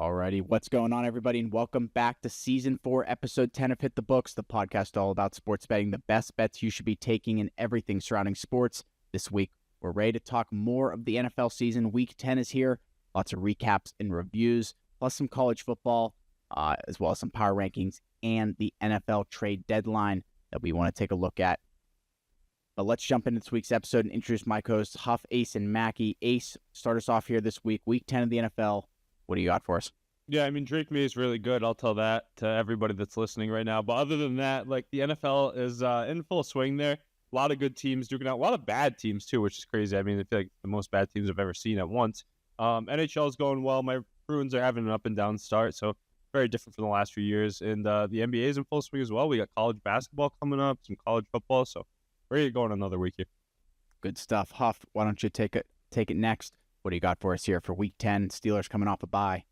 Alrighty, what's going on, everybody, and welcome back to Season 4, Episode 10 of Hit the Books, the podcast all about sports betting, the best bets you should be taking, and everything surrounding sports. This week, we're ready to talk more of the NFL season. Week 10 is here, lots of recaps and reviews, plus some college football, as well as some power rankings, and the NFL trade deadline that we want to take a look at. But let's jump into this week's episode and introduce my co-hosts, Huff, Ace, and Mackie. Ace, start us off here this week, Week 10 of the NFL. What do you got for us? Yeah, I mean, Drake May is really good. I'll tell that to everybody that's listening right now. But other than that, like, the NFL is in full swing there. A lot of good teams duking out. A lot of bad teams, too, which is crazy. I mean, I feel like the most bad teams I've ever seen at once. NHL is going well. My Bruins are having an up and down start, so very different from the last few years. And the NBA is in full swing as well. We got college basketball coming up, some college football, so ready to go on another week here. Good stuff. Huff, why don't you take it next? What do you got for us here for Week 10? Steelers coming off a bye.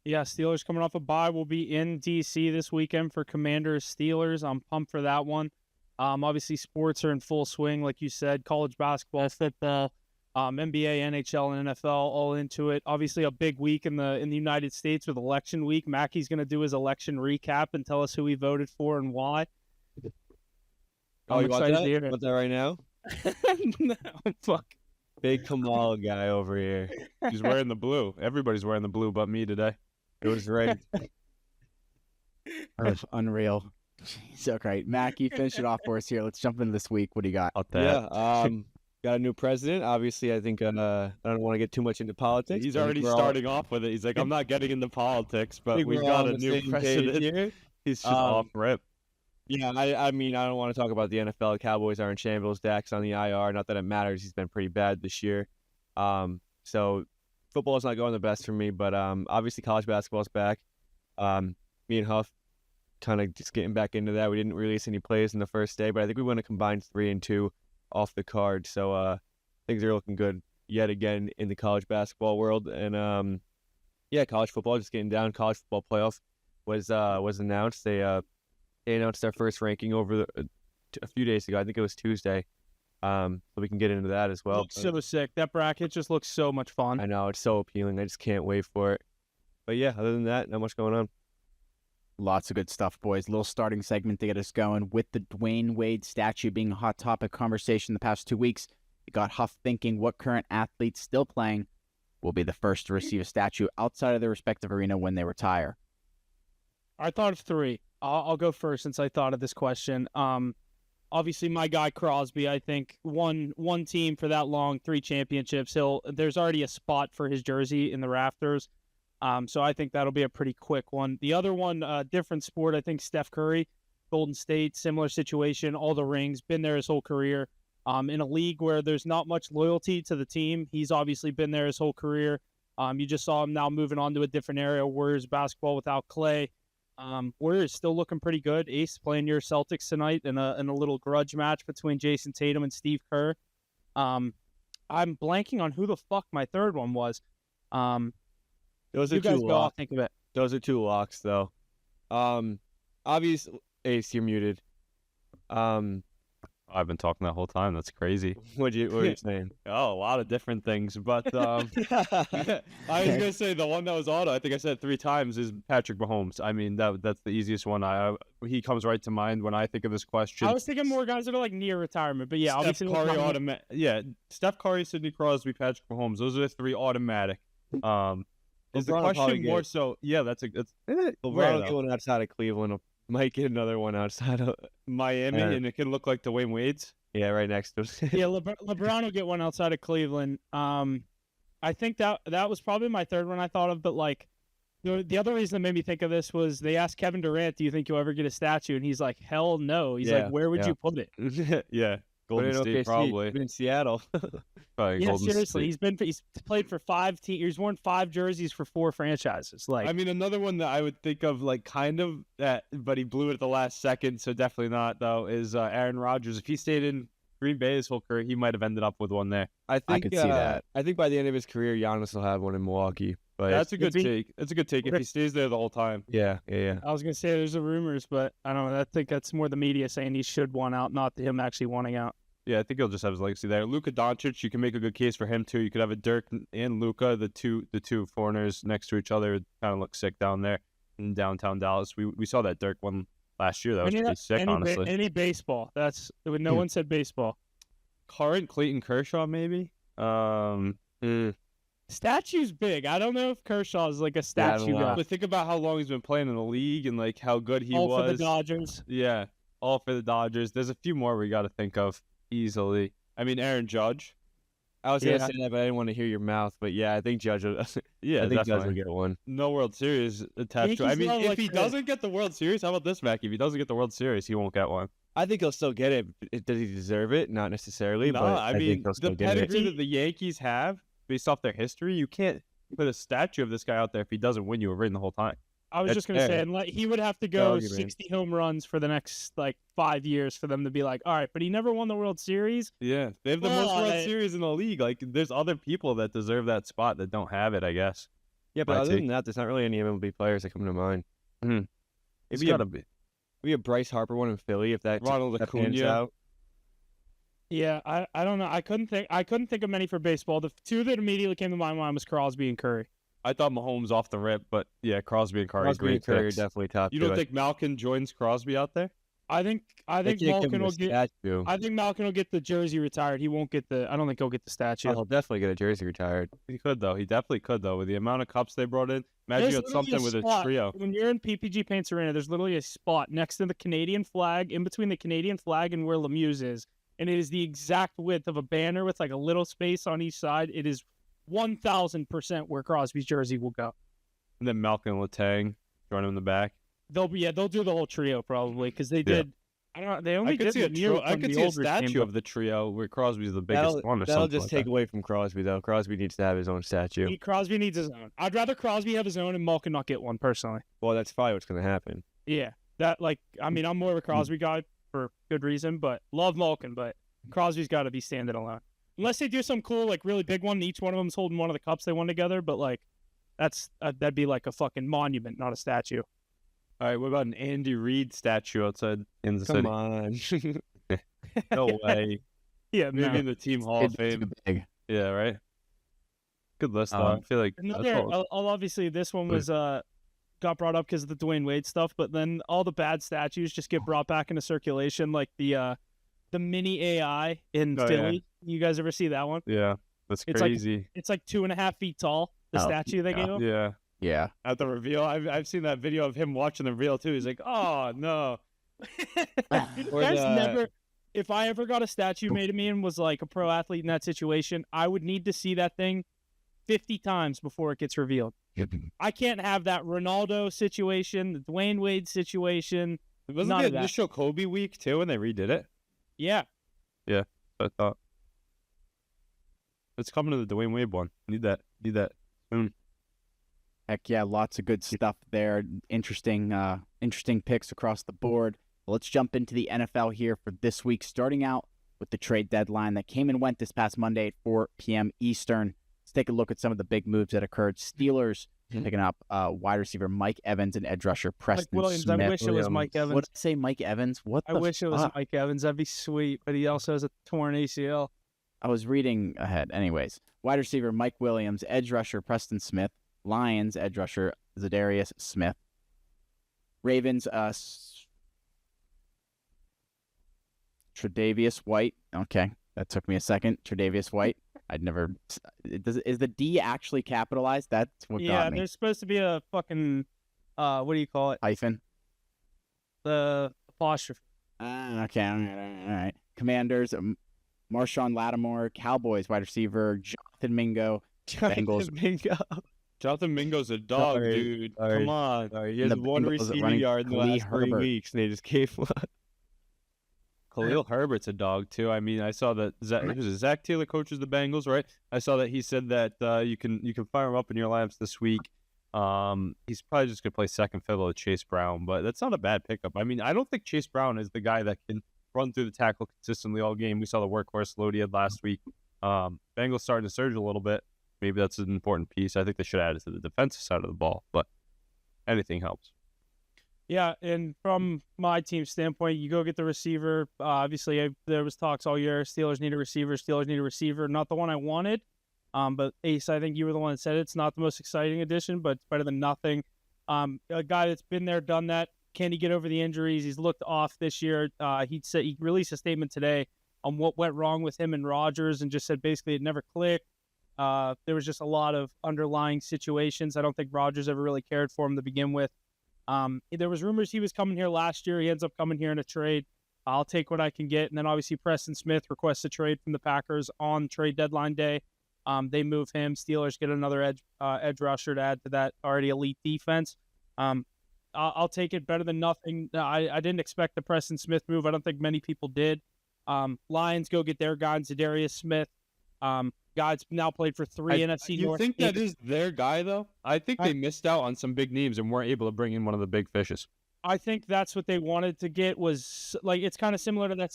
Yeah, Steelers coming off a bye. We'll be in D.C. this weekend for Commanders-Steelers. I'm pumped for that one. Obviously, sports are in full swing, like you said. College basketball, football, NBA, NHL, and NFL all into it. Obviously, a big week in the United States with election week. Mackey's going to do his election recap and tell us who he voted for and why. I'm excited to hear it. Want that right now? No, fuck. Big Kamal guy over here. He's wearing the blue. Everybody's wearing the blue but me today. It was right. Unreal. Jeez, okay. Mackie, finish it off for us here. Let's jump into this week. What do you got? Yeah, got a new president. Obviously, I think I don't want to get too much into politics. He's already starting off with it. He's like, I'm not getting into politics, but we've got a new president here. He's just off rip. Yeah, I mean, I don't want to talk about the NFL. Cowboys are in shambles. Dak's on the IR. Not that it matters. He's been pretty bad this year. So football is not going the best for me, but obviously college basketball is back. Me and Huff kind of just getting back into that. We didn't release any plays in the first day, but I think we went a combined 3-2 off the card. So things are looking good yet again in the college basketball world. And yeah, college football just getting down. College football playoff was announced. They announced their first ranking over a few days ago. I think it was Tuesday. So we can get into that as well. Looks so sick. That bracket just looks so much fun. I know. It's so appealing. I just can't wait for it. But yeah, other than that, not much going on. Lots of good stuff, boys. Little starting segment to get us going. With the Dwayne Wade statue being a hot topic conversation the past 2 weeks, it got Huff thinking what current athletes still playing will be the first to receive a statue outside of their respective arena when they retire. I thought of 3. I'll go first since I thought of this question. Obviously, my guy Crosby, I think, one team for that long, 3 championships. There's already a spot for his jersey in the rafters. So I think that'll be a pretty quick one. The other one, different sport, I think Steph Curry, Golden State, similar situation, all the rings, been there his whole career. In a league where there's not much loyalty to the team, he's obviously been there his whole career. You just saw him now moving on to a different area, Warriors basketball without Clay. Warriors still looking pretty good. Ace playing your Celtics tonight in a little grudge match between Jason Tatum and Steve Kerr. I'm blanking on who the fuck my third one was. Those are you guys two go, I'll locks. think of it. Those are 2 locks, though. Obviously, Ace, you're muted. I've been talking that whole time. That's crazy. What were you saying? Oh, a lot of different things. But I was going to say the one that was auto, I think I said 3 times, is Patrick Mahomes. I mean, that's the easiest one. He comes right to mind when I think of this question. I was thinking more guys that are like near retirement, but yeah, obviously. Steph Curry, Sidney Crosby, Patrick Mahomes. Those are the 3 automatic. Is the question more so? Yeah, that's LeBron get one outside of Cleveland. Might get another one outside of Miami, and it can look like Dwayne Wade's. Yeah, right next to us. Yeah, LeBron will get one outside of Cleveland. I think that was probably my third one I thought of, but like the other reason that made me think of this was they asked Kevin Durant, "Do you think you'll ever get a statue?" And he's like, "Hell no." He's like, "Where would you put it?" Yeah, Golden State probably. He's been in Seattle. Probably yeah, Golden seriously, State. he's played for 5 teams. He's worn 5 jerseys for 4 franchises. Like, I mean, another one that I would think of, like, kind of that, but he blew it at the last second, so definitely not. Though, is Aaron Rodgers. If he stayed in Green Bay his whole career, he might have ended up with one there. I could see that. I think by the end of his career, Giannis will have one in Milwaukee. But that's a good take. That's a good take if he stays there the whole time. Yeah. I was gonna say there's the rumors, but I don't know. I think that's more the media saying he should want out, not him actually wanting out. Yeah, I think he'll just have his legacy there. Luka Doncic, you can make a good case for him too. You could have a Dirk and Luka, the two foreigners next to each other. Kind of look sick down there in downtown Dallas. We saw that Dirk one last year. That was pretty sick, honestly. Any baseball. That's when no one said baseball. Current Clayton Kershaw, maybe. Statue's big. I don't know if Kershaw is like a statue guy. But think about how long he's been playing in the league and like how good he All was. for the Dodgers. Yeah, all for the Dodgers. There's a few more we got to think of easily. I mean, Aaron Judge. I was gonna say that, but I didn't want to hear your mouth. But yeah, I think Judge will. Yeah, I think Judge definitely. will get one. No World Series attached to it. I mean, if he doesn't get the World Series, how about this, Mac? If he doesn't get the World Series, he won't get one. I think he'll still get it. Does he deserve it? Not necessarily, No, but I think mean, he'll still the get it. pedigree that the Yankees have, based off their history, you can't put a statue of this guy out there if he doesn't win you a ring the whole time. I was That's just gonna say, fair. and he would have to go 60 home runs for the next 5 years for them to be like, all right, but he never won the World Series. Yeah, they have the most World Series in the league. Like, there's other people that deserve that spot that don't have it, I guess. Yeah, but other than that, there's not really any MLB players that come to mind. It's gotta be. Maybe a Bryce Harper one in Philly if that Ronald that pans Acuna. out. Yeah, I don't know. I couldn't think of many for baseball. The two that immediately came to my mind was Crosby and Curry. I thought Mahomes off the rip, but yeah, Crosby and Curry. Crosby and Curry are definitely top. You don't think Malkin joins Crosby out there? I think Malkin will get. statue. I think Malkin will get the jersey retired. He won't get the. I don't think he'll get the statue. Oh, he'll definitely get a jersey retired. He could though. He definitely could though. With the amount of cups they brought in, imagine you had something with a trio. When you're in PPG Paints Arena, there's literally a spot next to the Canadian flag, in between the Canadian flag and where Lemieux is, and it is the exact width of a banner with like a little space on each side. It is 1,000% where Crosby's jersey will go. And then Malkin and Letang join him in the back. They'll do the whole trio probably because they did. I don't know. They only I could did see a statue of the trio where Crosby's the biggest one. Or that'll something just like take that. away from Crosby though. Crosby needs to have his own statue. Crosby needs his own. I'd rather Crosby have his own and Malkin not get one personally. Well, that's probably what's going to happen. Yeah, I'm more of a Crosby guy for good reason, but love Malkin, but Crosby's got to be standing alone. Unless they do some cool, really big one, and each one of them's holding one of the cups they won together, but that'd be like a fucking monument, not a statue. All right, what about an Andy Reid statue outside in the Come city? on. No way. Yeah, Maybe in the Team Hall of It's Fame. big. Yeah, right. Good list, though. I feel like obviously this one was got brought up because of the Dwayne Wade stuff, but then all the bad statues just get brought back into circulation, like the mini AI in Philly. Yeah. You guys ever see that one? Yeah, that's crazy. It's like 2.5 feet tall. The statue they gave him. Yeah. Yeah. At the reveal, I've seen that video of him watching the reveal too. He's like, "Oh no." If I ever got a statue made of me and was like a pro athlete in that situation, I would need to see that thing 50 times before it gets revealed. I can't have that Ronaldo situation, the Dwayne Wade situation. Wasn't it initial Kobe week too when they redid it? Yeah. Yeah, I thought. It's coming to the Dwayne Wade one. Need that soon. Heck yeah, lots of good stuff there. Interesting picks across the board. Well, let's jump into the NFL here for this week, starting out with the trade deadline that came and went this past Monday at 4 p.m. Eastern. Let's take a look at some of the big moves that occurred. Steelers picking up wide receiver Mike Evans and edge rusher Preston Smith. I wish it was Mike Evans. What did I say, Mike Evans? I wish it was Mike Evans. That'd be sweet, but he also has a torn ACL. I was reading ahead. Anyways, wide receiver Mike Williams, edge rusher Preston Smith, Lions edge rusher Zadarius Smith, Ravens Tre'Davious White. Okay, that took me a second. Tre'Davious White. I'd never. Is the D actually capitalized? That's what got me. Yeah, there's supposed to be a fucking what do you call it? Hyphen. The apostrophe. Okay, all right. Commanders. Marshawn Lattimore, Cowboys wide receiver Jonathan Mingo, Bengals. Jonathan Mingo's a dog, dude. Come on. He has one receiving yard in the last 3 weeks, and they just gave one. Khalil Herbert's a dog too. I mean, I saw that Zach Taylor coaches the Bengals, right? I saw that he said that you can fire him up in your lineups this week. He's probably just gonna play second fiddle to Chase Brown, but that's not a bad pickup. I mean, I don't think Chase Brown is the guy that can run through the tackle consistently all game. We saw the workhorse load he had last week. Bengals starting to surge a little bit. Maybe that's an important piece. I think they should add it to the defensive side of the ball, but anything helps. Yeah, and from my team standpoint, you go get the receiver. Obviously, there was talks all year. Steelers need a receiver. Steelers need a receiver. Not the one I wanted. But Ace, I think you were the one that said it's not the most exciting addition, but it's better than nothing. A guy that's been there, done that. Can he get over the injuries? He's looked off this year. He released a statement today on what went wrong with him and Rodgers, and just said basically it never clicked. There was just a lot of underlying situations. I don't think Rodgers ever really cared for him to begin with. There was rumors he was coming here last year. He ends up coming here in a trade. I'll take what I can get. And then obviously Preston Smith requests a trade from the Packers on trade deadline day. They move him. Steelers get another edge rusher to add to that already elite defense. I'll take it, better than nothing. I didn't expect the Preston Smith move. I don't think many people did. Lions go get their guy, Zadarius Smith. Guy's now played for three NFC You North. think that is their guy, though? I think they missed out on some big names and weren't able to bring in one of the big fishes. I think that's what they wanted to get, was like it's kind of similar to that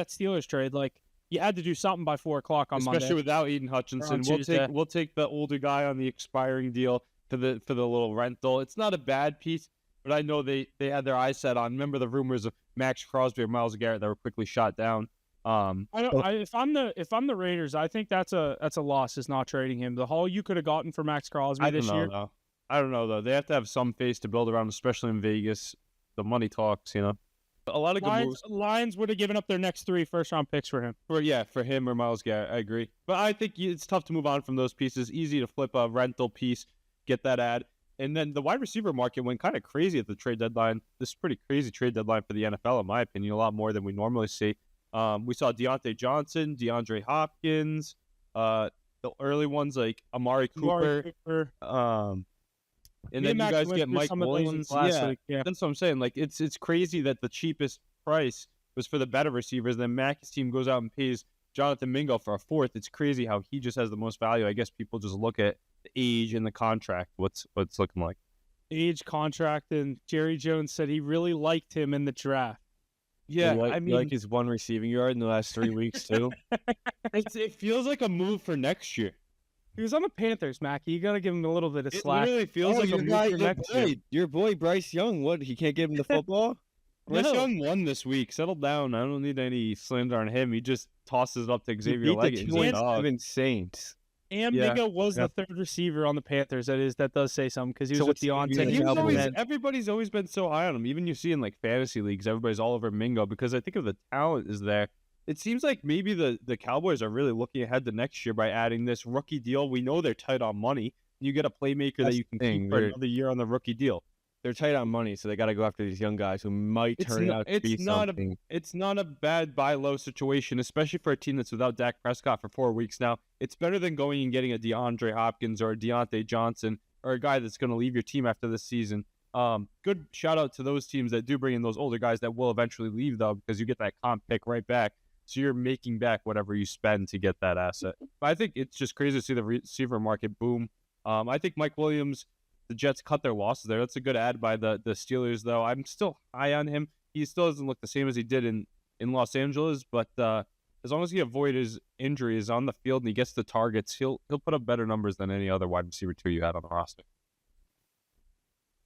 Steelers trade. Like, you had to do something by 4 o'clock on Monday. Especially without Eden Hutchinson. We'll take the older guy on the expiring deal for the little rental. It's not a bad piece, but I know they had their eyes set on. Remember the rumors of Max Crosby or Myles Garrett that were quickly shot down. If I'm the Raiders, I think that's a loss, is not trading him. The haul you could have gotten for Max Crosby this year. I don't know though. They have to have some face to build around, especially in Vegas. The money talks, A lot of good moves. Lions would have given up their next 3 first-round picks for him. For him or Myles Garrett, I agree. But I think it's tough to move on from those pieces. Easy to flip a rental piece, get that ad. And then the wide receiver market went kind of crazy at the trade deadline. This is a pretty crazy trade deadline for the NFL, in my opinion, a lot more than we normally see. We saw Deontay Johnson, DeAndre Hopkins, the early ones like Amari Cooper. And then you guys get Mike Williams last week. Yeah, that's what I'm saying. Like, it's crazy that the cheapest price was for the better receivers. Then Mack's team goes out and pays Jonathan Mingo for a 4th. It's crazy how he just has the most value. I guess people just look at the age and the contract. What's looking like? Age, contract, and Jerry Jones said he really liked him in the draft. Yeah, you like his 1 receiving yard in the last 3 weeks too. It feels like a move for next year. He was on the Panthers, Mackie. You got to give him a little bit of slack. It really feels like a move for next year. Your boy Bryce Young, what? He can't give him the football? Bryce Young won this week. Settle down. I don't need any slander on him. He just tosses it up to Xavier Leggett. The Saints. And Mingo was the 3rd receiver on the Panthers. That does say something, because he was with Deontay. Everybody's always been so high on him. Even you see in like fantasy leagues, everybody's all over Mingo because I think of the talent is there. It seems like maybe the Cowboys are really looking ahead to next year by adding this rookie deal. We know they're tight on money. You get a playmaker that you can keep for another year on the rookie deal. They're tight on money, so they got to go after these young guys who might turn out to be something. It's not a bad buy low situation, especially for a team that's without Dak Prescott for 4 weeks now. It's better than going and getting a DeAndre Hopkins or a Deontay Johnson or a guy that's going to leave your team after this season. Good shout out to those teams that do bring in those older guys that will eventually leave, though, because you get that comp pick right back. So you're making back whatever you spend to get that asset. But I think it's just crazy to see the receiver market boom. I think Mike Williams, the Jets cut their losses there. That's a good ad by the Steelers, though. I'm still high on him. He still doesn't look the same as he did in Los Angeles, but as long as he avoids his injuries on the field and he gets the targets, he'll put up better numbers than any other wide receiver 2 you had on the roster.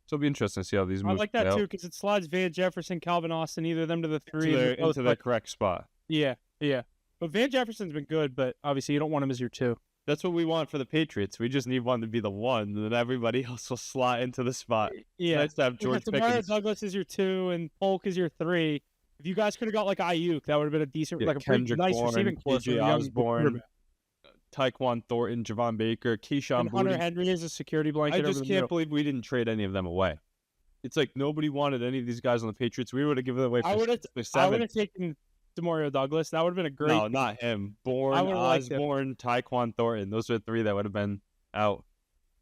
So it'll be interesting to see how these moves I like that, too, because it slides Van Jefferson, Calvin Austin, either of them to the 3. Into their correct spot. Yeah. But Van Jefferson's been good, but obviously you don't want him as your 2. That's what we want for the Patriots. We just need one to be the 1, and then everybody else will slot into the spot. Yeah. It's nice to have George Pickens. Douglas is your 2, and Polk is your 3. If you guys could have got like Ayuk, that would have been a decent, like a pretty nice receiving core. KJ Osborne, Tyquan Thornton, Javon Baker, Keyshawn and Hunter Henry is a security blanket. I just can't believe we didn't trade any of them away. It's like nobody wanted any of these guys on the Patriots. We would have given them away for 7. I would have taken Demario Douglas. That would have been a great. No, not him. Osborne, Tyquan Thornton. Those are the 3 that would have been out.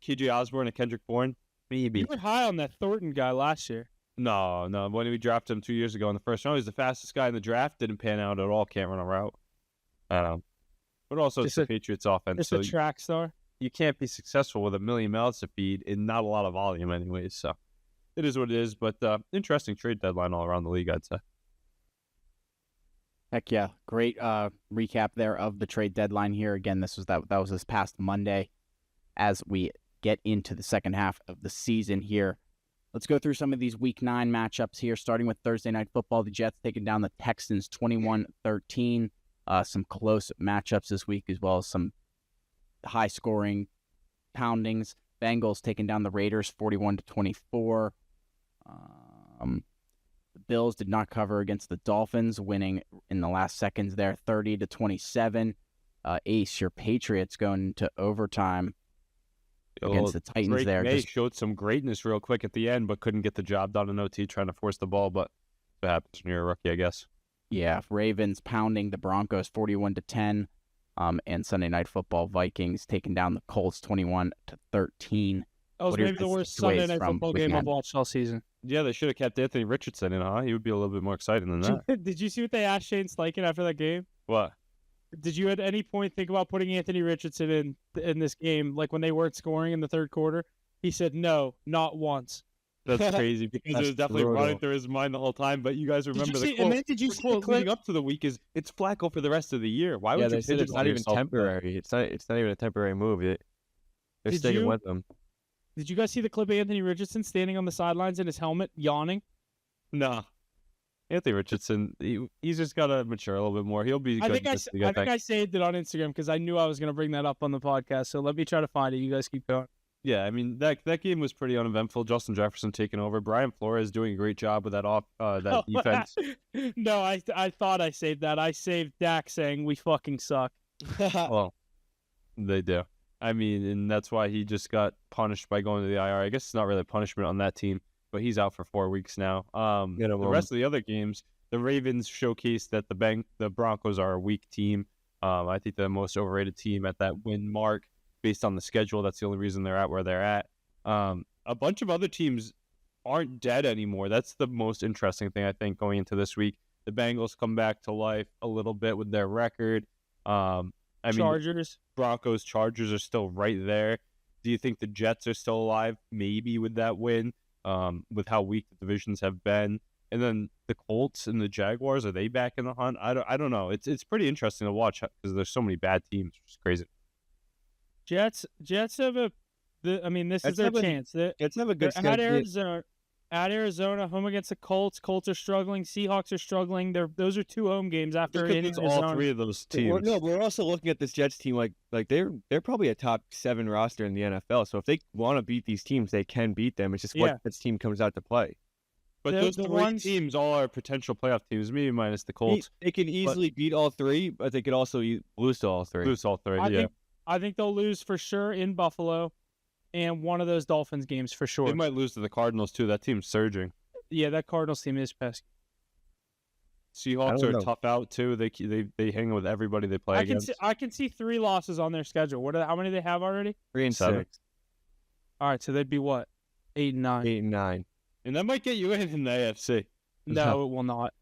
KJ Osborne and Kendrick Bourne, maybe. You were high on that Thornton guy last year. No. When we drafted him 2 years ago in the first round, he's the fastest guy in the draft. Didn't pan out at all. Can't run a route. I don't know. But also, it's the Patriots offense. It's a track star. You can't be successful with 1 million mouths to feed and not a lot of volume anyways. So it is what it is. But interesting trade deadline all around the league, I'd say. Heck yeah. Great recap there of the trade deadline here. Again, that was this past Monday as we get into the second half of the season here. Let's go through some of these Week 9 matchups here, starting with Thursday Night Football. The Jets taking down the Texans 21-13. Some close matchups this week, as well as some high-scoring poundings. Bengals taking down the Raiders 41-24. The Bills did not cover against the Dolphins, winning in the last seconds there 30-27. Ace, your Patriots going into overtime against the Titans Drake there. May showed some greatness real quick at the end, but couldn't get the job done in OT trying to force the ball. But that happens when you're a rookie, I guess. Yeah, Ravens pounding the Broncos 41-10. And Sunday Night Football, Vikings taking down the Colts 21-13. That was What are your maybe the worst takeaways Sunday Night from Football Week game 9? I've watched all season. Yeah, they should have kept Anthony Richardson in, huh? He would be a little bit more exciting than that. Did you see what they asked Shane Steichen after that game? What? Did you at any point think about putting Anthony Richardson in this game, like when they weren't scoring in the third quarter? He said, no, not once. That's crazy because it was definitely running through his mind the whole time. But you guys remember the quote. And then did you see the clip? Leading up to the week is it's Flacco for the rest of the year. Why would you they said it's not even temporary. It's not even a temporary move. They're sticking with them. Did you guys see the clip of Anthony Richardson standing on the sidelines in his helmet, yawning? Nah. Anthony Richardson, he's just got to mature a little bit more. He'll be good. I think I saved it on Instagram because I knew I was going to bring that up on the podcast. So let me try to find it. You guys keep going. Yeah, I mean, that game was pretty uneventful. Justin Jefferson taking over. Brian Flores doing a great job with that defense. No, I thought I saved that. I saved Dak saying we fucking suck. Well, they do. I mean, and that's why he just got punished by going to the IR. I guess it's not really punishment on that team, but he's out for 4 weeks now. The rest of the other games, the Ravens showcased that the Broncos are a weak team. I think the most overrated team at that win mark based on the schedule. That's the only reason they're at where they're at. A bunch of other teams aren't dead anymore. That's the most interesting thing, I think, going into this week. The Bengals come back to life a little bit with their record. Chargers. Broncos, Chargers are still right there. Do you think the Jets are still alive? Maybe with that win, with how weak the divisions have been. And then the Colts and the Jaguars, are they back in the hunt? I don't know. It's pretty interesting to watch because there's so many bad teams. It's crazy. Jets have this is their chance. Jets have a good schedule. At Arizona, home against the Colts. Colts are struggling. Seahawks are struggling. Those are 2 home games after all 3 of those teams. No, we're also looking at this Jets team like they're probably a top 7 roster in the NFL. So if they want to beat these teams, they can beat them. It's just what this team comes out to play. But those 3 teams all are potential playoff teams, maybe minus the Colts. They can easily beat all 3, but they could also lose to all 3. I think they'll lose for sure in Buffalo and one of those Dolphins games for sure. They might lose to the Cardinals, too. That team's surging. Yeah, that Cardinals team is pesky. Seahawks are tough out, too. They hang with everybody they play against. I can see 3 losses on their schedule. How many do they have already? 3 and 6. All right, so they'd be what? 8 and 9. 8 and 9. And that might get you in the AFC. No, it will not.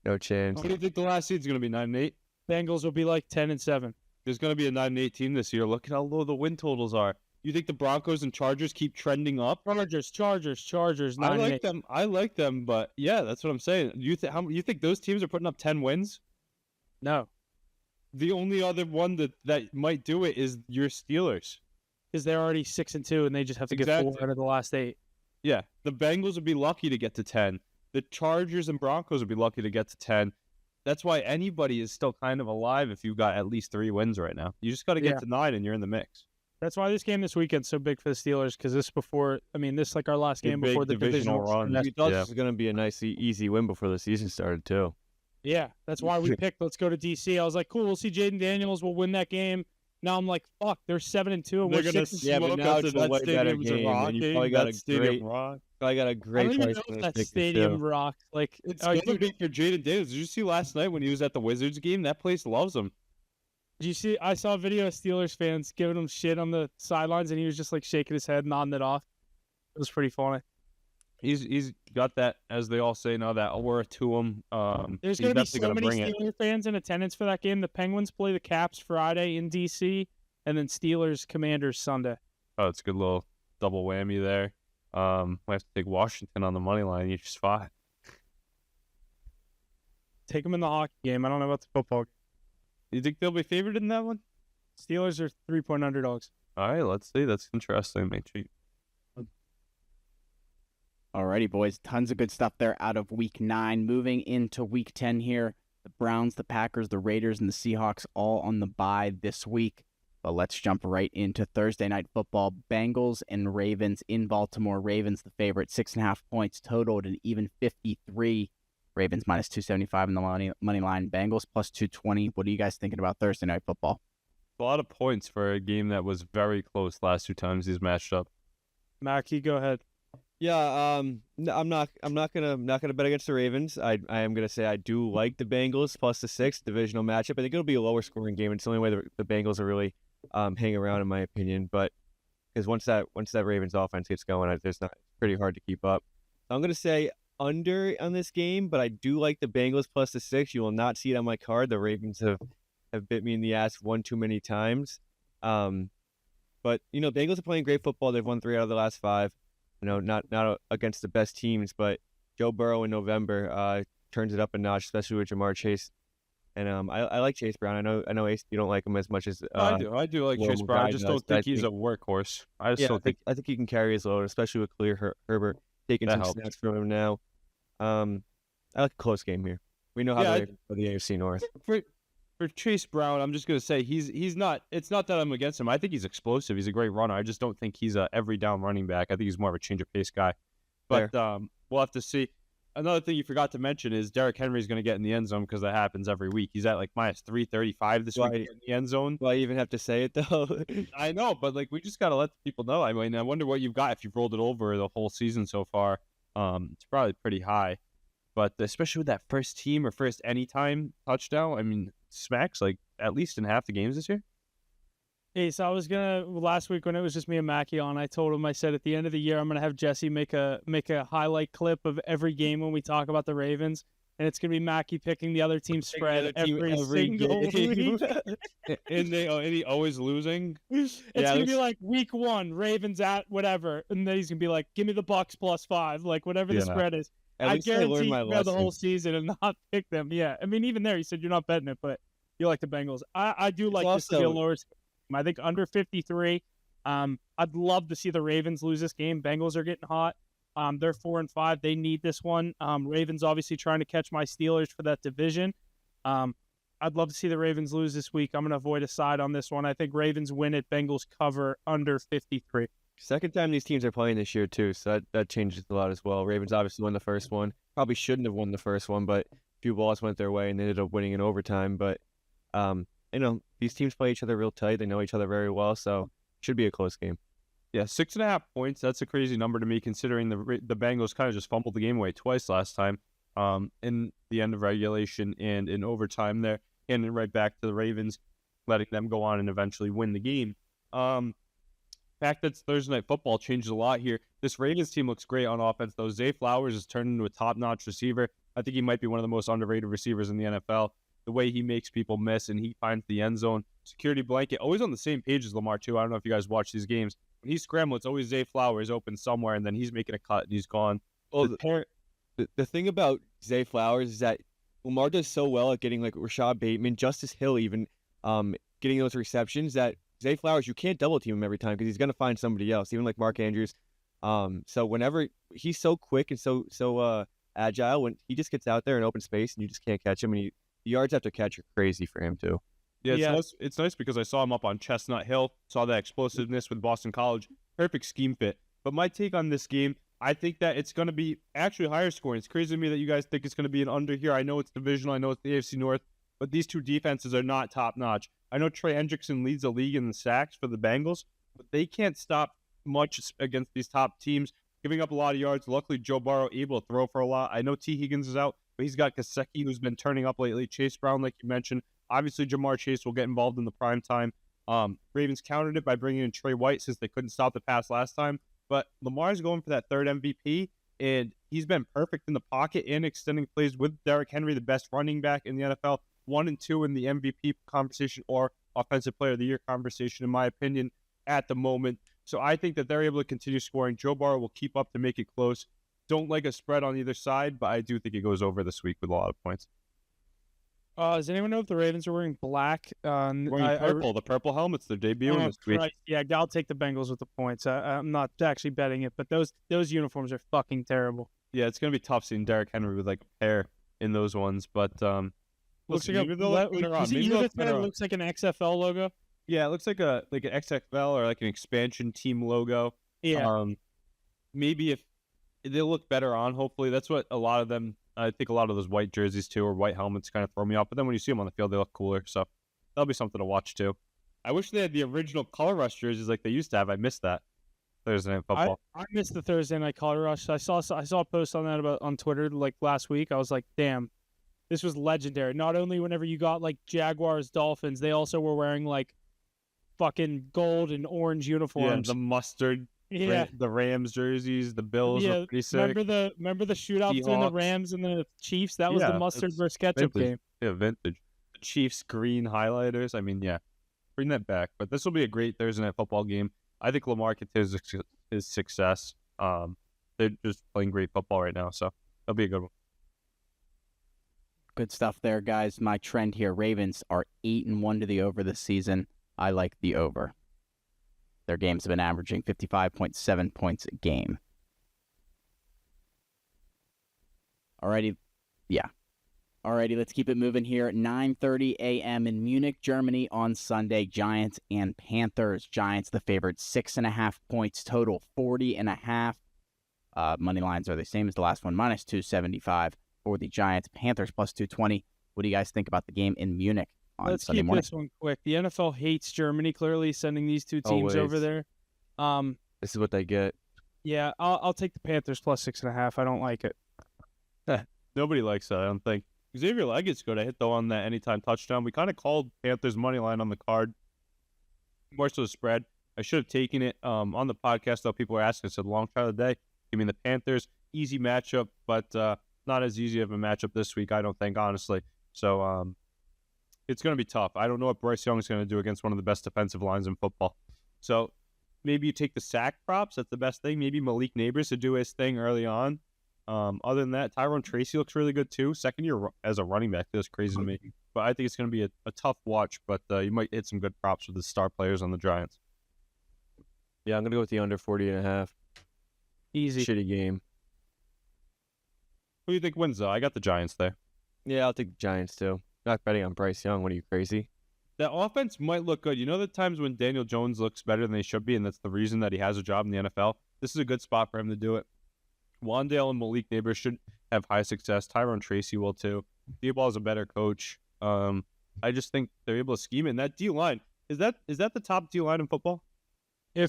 No chance. What do you think the last seed's going to be, 9 and 8? Bengals will be like 10 and 7. There's going to be a 9 and 8 team this year. Look at how low the win totals are. You think the Broncos and Chargers keep trending up? Chargers. 9 I like them. I like them, but yeah, that's what I'm saying. You think those teams are putting up 10 wins? No. The only other one that might do it is your Steelers, because they're already 6 and 2, and they just have to get 4 out of the last 8. Yeah, the Bengals would be lucky to get to 10. The Chargers and Broncos would be lucky to get to 10. That's why anybody is still kind of alive if you've got at least 3 wins right now. You just got to get to 9, and you're in the mix. That's why this game this weekend's so big for the Steelers, because this is like our last game before the divisional run. We thought this was going to be a nice, easy win before the season started, too. Yeah, that's why we picked let's go to D.C. I was like, cool, we'll see Jaden Daniels. We'll win that game. Now I'm like, fuck, they're 7 and 2, and we're 6 and 2. Yeah, but now it's a way better game, and you probably got a great I don't even know if that stadium rocks. Like, it's going to be for Jaden Daniels. Did you see last night when he was at the Wizards game? That place loves him. Did you see? I saw a video of Steelers fans giving him shit on the sidelines, and he was just like shaking his head, nodding it off. It was pretty funny. He's got that, as they all say now, that aura to him. There's going to be so many Steelers fans in attendance for that game. The Penguins play the Caps Friday in D.C., and then Steelers Commanders Sunday. Oh, it's a good little double whammy there. We have to take Washington on the money line. You just fought. Take them in the hockey game. I don't know about the football game. You think they'll be favored in that one? Steelers are 3-point underdogs. All right, let's see. That's interesting. Make sure Alrighty, boys. Tons of good stuff there out of week 9. Moving into week 10 here. The Browns, the Packers, the Raiders, and the Seahawks all on the bye this week. But let's jump right into Thursday night football. Bengals and Ravens in Baltimore. Ravens the favorite, 6.5 points totaled, and even 53. Ravens minus 275 in the money line. Bengals plus 220. What are you guys thinking about Thursday night football? A lot of points for a game that was very close last 2 times these matched up. Mackie, go ahead. Yeah, I'm not gonna bet against the Ravens. I am gonna say I do like the Bengals plus the 6 divisional matchup. I think it'll be a lower scoring game. It's the only way the Bengals are really hang around, in my opinion. But because once that Ravens offense gets going, it's pretty hard to keep up. So I'm gonna say under on this game, but I do like the Bengals plus the 6. You will not see it on my card. The Ravens have bit me in the ass one too many times. But Bengals are playing great football. They've won 3 out of the last 5. Not against the best teams, but Joe Burrow in November turns it up a notch, especially with Jamar Chase. And I like Chase Brown. I know Ace, you don't like him as much as I do like Chase Brown. I just don't think he's a workhorse. I think he can carry his load, especially with Khalil Herbert taking some snaps from him now. I like a close game here. We know how they for the AFC North. For Chase Brown, I'm just gonna say he's not. It's not that I'm against him. I think he's explosive. He's a great runner. I just don't think he's a every down running back. I think he's more of a change of pace guy. But we'll have to see. Another thing you forgot to mention is Derrick Henry is going to get in the end zone because that happens every week. He's at like minus 335 this week in the end zone. Do I even have to say it though? I know, but we just got to let the people know. I mean, I wonder what you've got if you've rolled it over the whole season so far. It's probably pretty high, but especially with that first team or first anytime touchdown, I mean, smacks at least in half the games this year. Hey, so last week when it was just me and Mackie on, I told him, I said at the end of the year I'm gonna have Jesse make a highlight clip of every game when we talk about the Ravens, and it's gonna be Mackie picking the other team's spread every single week. and he always losing. It's gonna be like week 1, Ravens at whatever, and then he's gonna be like, give me the Bucks plus 5, like whatever the spread is. I guarantee you the whole season and not pick them. Yeah, I mean even there he said you're not betting it, but you like the Bengals. I do like this to be a lower. I think under 53. I'd love to see the Ravens lose this game. Bengals are getting hot. They're 4-5. They need this one. Ravens obviously trying to catch my Steelers for that division. I'd love to see the Ravens lose this week. I'm going to avoid a side on this one. I think Ravens win it. Bengals cover under 53. Second time these teams are playing this year too, so that changes a lot as well. Ravens obviously won the first one. Probably shouldn't have won the first one, but a few balls went their way and they ended up winning in overtime. But these teams play each other real tight. They know each other very well, so it should be a close game. Yeah, 6.5 points. That's a crazy number to me, considering the Bengals kind of just fumbled the game away twice last time, in the end of regulation and in overtime there, and then right back to the Ravens, letting them go on and eventually win the game. Fact that Thursday night football changes a lot here. This Ravens team looks great on offense, though. Zay Flowers has turned into a top-notch receiver. I think he might be one of the most underrated receivers in the NFL. The way he makes people miss and he finds the end zone. Security blanket, always on the same page as Lamar, too. I don't know if you guys watch these games. When he's scrambling, it's always Zay Flowers open somewhere, and then he's making a cut, and he's gone. Oh, the thing about Zay Flowers is that Lamar does so well at getting Rashad Bateman, Justice Hill even, getting those receptions that Zay Flowers, you can't double team him every time because he's going to find somebody else, even like Mark Andrews. So whenever he's so quick and so agile, when he just gets out there in open space and you just can't catch him, and the yards after catch are crazy for him too. Yeah, it's nice because I saw him up on Chestnut Hill, saw that explosiveness with Boston College. Perfect scheme fit. But my take on this game, I think that it's going to be actually higher scoring. It's crazy to me that you guys think it's going to be an under here. I know it's divisional. I know it's the AFC North. But these two defenses are not top-notch. I know Trey Hendrickson leads the league in the sacks for the Bengals, but they can't stop much against these top teams, giving up a lot of yards. Luckily, Joe Burrow able to throw for a lot. I know T. Higgins is out, but he's got Gesicki, who's been turning up lately. Chase Brown, like you mentioned. Obviously, Jamar Chase will get involved in the prime time. Ravens countered it by bringing in Trey White since they couldn't stop the pass last time. But Lamar's going for that third MVP, and he's been perfect in the pocket and extending plays with Derrick Henry, the best running back in the NFL, 1 and 2 in the MVP conversation or Offensive Player of the Year conversation, in my opinion, at the moment. So I think that they're able to continue scoring. Joe Burrow will keep up to make it close. Don't like a spread on either side, but I do think it goes over this week with a lot of points. Does anyone know if the Ravens are wearing black? Wearing purple. The purple helmets. They're debuting this week. Right. Yeah, I'll take the Bengals with the points. I'm not actually betting it, but those uniforms are fucking terrible. Yeah, it's gonna be tough seeing Derrick Henry with like a pair in those ones, but Looks listen, like maybe they'll look better on. Maybe they'll look better on. looks like an XFL logo. Yeah, it looks like an XFL or like an expansion team logo. Yeah. Maybe if they'll look better on, hopefully. That's what a lot of them, I think a lot of those white jerseys too, or white helmets kind of throw me off. But then when you see them on the field, they look cooler. So that'll be something to watch too. I wish they had the original color rush jerseys like they used to have. I missed that Thursday Night Football. I missed the Thursday Night Color Rush. I saw a post on that on Twitter like last week. I was like, damn, this was legendary. Not only whenever you got like Jaguars, Dolphins, they also were wearing like fucking gold and orange uniforms. Yeah, the mustard. Yeah. The Rams jerseys, the Bills were pretty sick. Remember the shootout between the Rams and the Chiefs? That was the mustard versus ketchup game. Yeah, vintage. The Chiefs green highlighters. I mean, yeah, bring that back. But this will be a great Thursday Night Football game. I think Lamar continues his success. They're just playing great football right now, so that'll be a good one. Good stuff there, guys. My trend here: Ravens are 8-1 to the over this season. I like the over. Their games have been averaging 55.7 points a game. Alrighty, let's keep it moving here. 9:30 a.m. in Munich, Germany on Sunday. Giants and Panthers. Giants the favorite, 6.5 points total, 40.5. Money lines are the same as the last one, minus 275 for the Giants. Panthers plus 220. What do you guys think about the game in Munich? Let's Sunday keep morning. this one quick. The NFL hates Germany, clearly sending these two teams over there. This is what they get. Yeah, I'll take the Panthers plus 6.5. I don't like it. Nobody likes that, I don't think. Xavier Leggett's good. I hit though on that anytime touchdown. We kind of called Panthers money line on the card. More so the spread. I should have taken it on the podcast though. People were asking. I said long try of the day. Give me the Panthers. Easy matchup, but not as easy of a matchup this week, I don't think, honestly. So it's going to be tough. I don't know what Bryce Young is going to do against one of the best defensive lines in football. So maybe you take the sack props. That's the best thing. Maybe Malik Neighbors to do his thing early on. Other than that, Tyrone Tracy looks really good too. Second year as a running back. That's crazy to me. But I think it's going to be a tough watch, but you might hit some good props with the star players on the Giants. Yeah, I'm going to go with the under 40.5. Easy. Shitty game. Who do you think wins, though? I got the Giants there. Yeah, I'll take the Giants too. Not betting on Bryce Young. What are you, crazy? The offense might look good. You know the times when Daniel Jones looks better than they should be, and that's the reason that he has a job in the NFL? This is a good spot for him to do it. Wandale and Malik Neighbors should have high success. Tyrone Tracy will too. D-Ball is a better coach. I just think they're able to scheme it. And that D-line, is that the top D-line in football? No.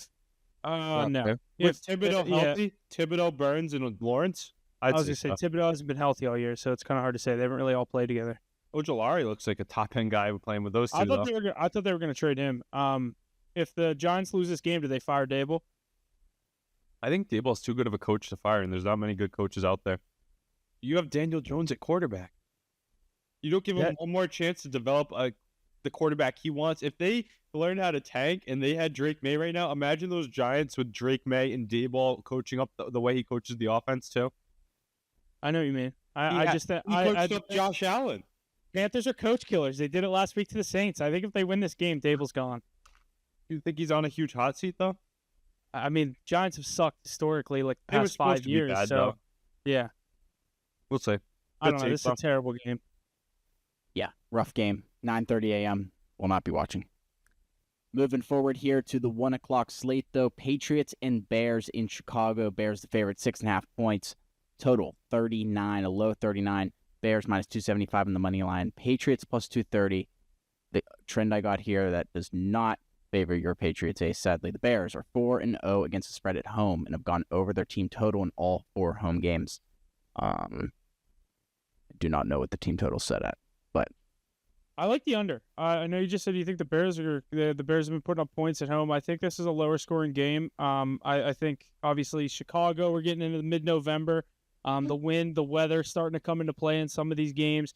If Thibodeau healthy, Thibodeau, Burns, and Lawrence? I was going to say, Thibodeau hasn't been healthy all year, so it's kind of hard to say. They haven't really all played together. Ojolari looks like a top-end guy playing with those two, I thought they were going to trade him. If the Giants lose this game, do they fire Dable? I think Daboll's too good of a coach to fire, and there's not many good coaches out there. You have Daniel Jones at quarterback. You don't give him one more chance to develop the quarterback he wants. If they learn how to tank and they had Drake May right now, imagine those Giants with Drake May and Daboll coaching up the way he coaches the offense too. I know what you mean. He coached up Josh Allen. Panthers are coach killers. They did it last week to the Saints. I think if they win this game, Dable's gone. You think he's on a huge hot seat though? I mean, Giants have sucked historically like the past 5 years. Bad, so though. Yeah, we'll see. I don't know. This is a terrible game. Yeah, rough game. 9:30 a.m. Will not be watching. Moving forward here to the 1 o'clock slate, though. Patriots and Bears in Chicago. Bears the favorite, 6.5 points. Total 39, a low 39. Bears minus 275 on the money line. Patriots plus 230. The trend I got here that does not favor your Patriots ace, sadly. The Bears are 4-0 against the spread at home and have gone over their team total in all 4 home games. I do not know what the team total set at, but I like the under. I know you just said you think the Bears have been putting up points at home. I think this is a lower scoring game. I think obviously Chicago, we're getting into mid-November. The wind, the weather starting to come into play in some of these games.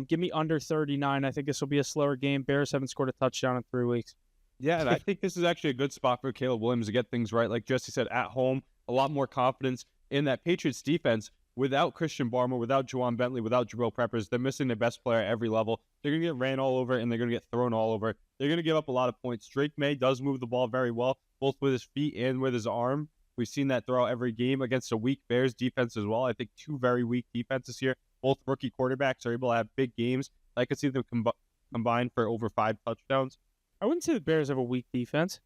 Give me under 39. I think this will be a slower game. Bears haven't scored a touchdown in 3 weeks. Yeah, and I think this is actually a good spot for Caleb Williams to get things right. Like Jesse said, at home, a lot more confidence in that Patriots defense. without Christian Barmore, without Juwan Bentley, without Jabril Peppers. They're missing their best player at every level. They're going to get ran all over, and they're going to get thrown all over. They're going to give up a lot of points. Drake May does move the ball very well, both with his feet and with his arm. We've seen that throughout every game against a weak Bears defense as well. I think two very weak defenses here. Both rookie quarterbacks are able to have big games. I could see them combine for over 5 touchdowns. I wouldn't say the Bears have a weak defense.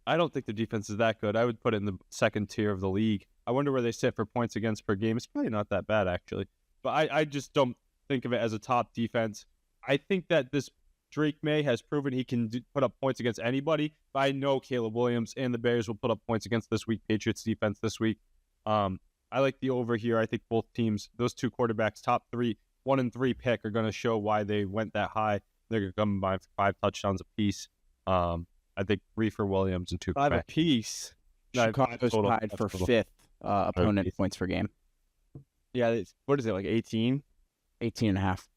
I don't think the defense is that good. I would put it in the second tier of the league. I wonder where they sit for points against per game. It's probably not that bad, actually. But I just don't think of it as a top defense. I think that this Drake May has proven he can put up points against anybody. But I know Caleb Williams and the Bears will put up points against this week Patriots defense this week. I like the over here. I think both teams, those two quarterbacks, top 3, 1 and 3 pick, are going to show why they went that high. They're going to come by 5 touchdowns apiece. I think 3 for Williams and 2 for 5 May. apiece. No, Chicago's total. tied That's for total. 5th opponent Okay. points per game, Yeah, what is it, like 18? 18.5.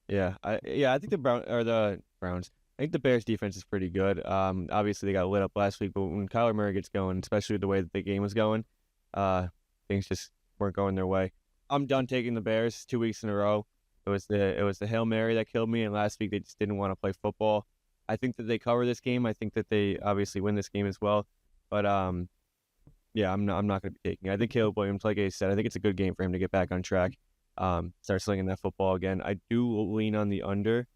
Yeah, I think the Browns. I think the Bears defense is pretty good. Obviously they got lit up last week, but when Kyler Murray gets going, especially the way that the game was going, things just weren't going their way. I'm done taking the Bears 2 weeks in a row. It was the Hail Mary that killed me, and last week they just didn't want to play football. I think that they cover this game. I think that they obviously win this game as well. But yeah, I'm not going to be taking it. I think Caleb Williams, like I said, I think it's a good game for him to get back on track, start slinging that football again. I do lean on the under,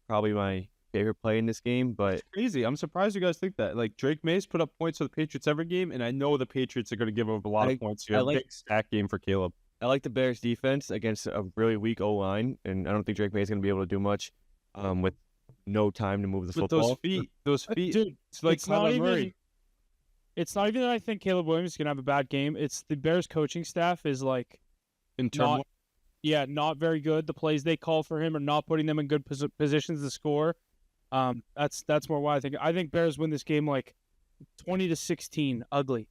probably my favorite play in this game. But Crazy. I'm surprised you guys think that. Like, Drake May's put up points for the Patriots every game, and I know the Patriots are going to give up a lot of points here. Big stack game for Caleb. I like the Bears defense against a really weak O-line, and I don't think Drake May is going to be able to do much with no time to move the With football. those feet, Dude, it's like it's not Kyler Murray. even. It's not even that I think Caleb Williams is gonna have a bad game. It's the Bears coaching staff is like In turmoil. not very good. The plays they call for him are not putting them in good positions to score. That's more why I think. I think Bears win this game like 20-16, ugly.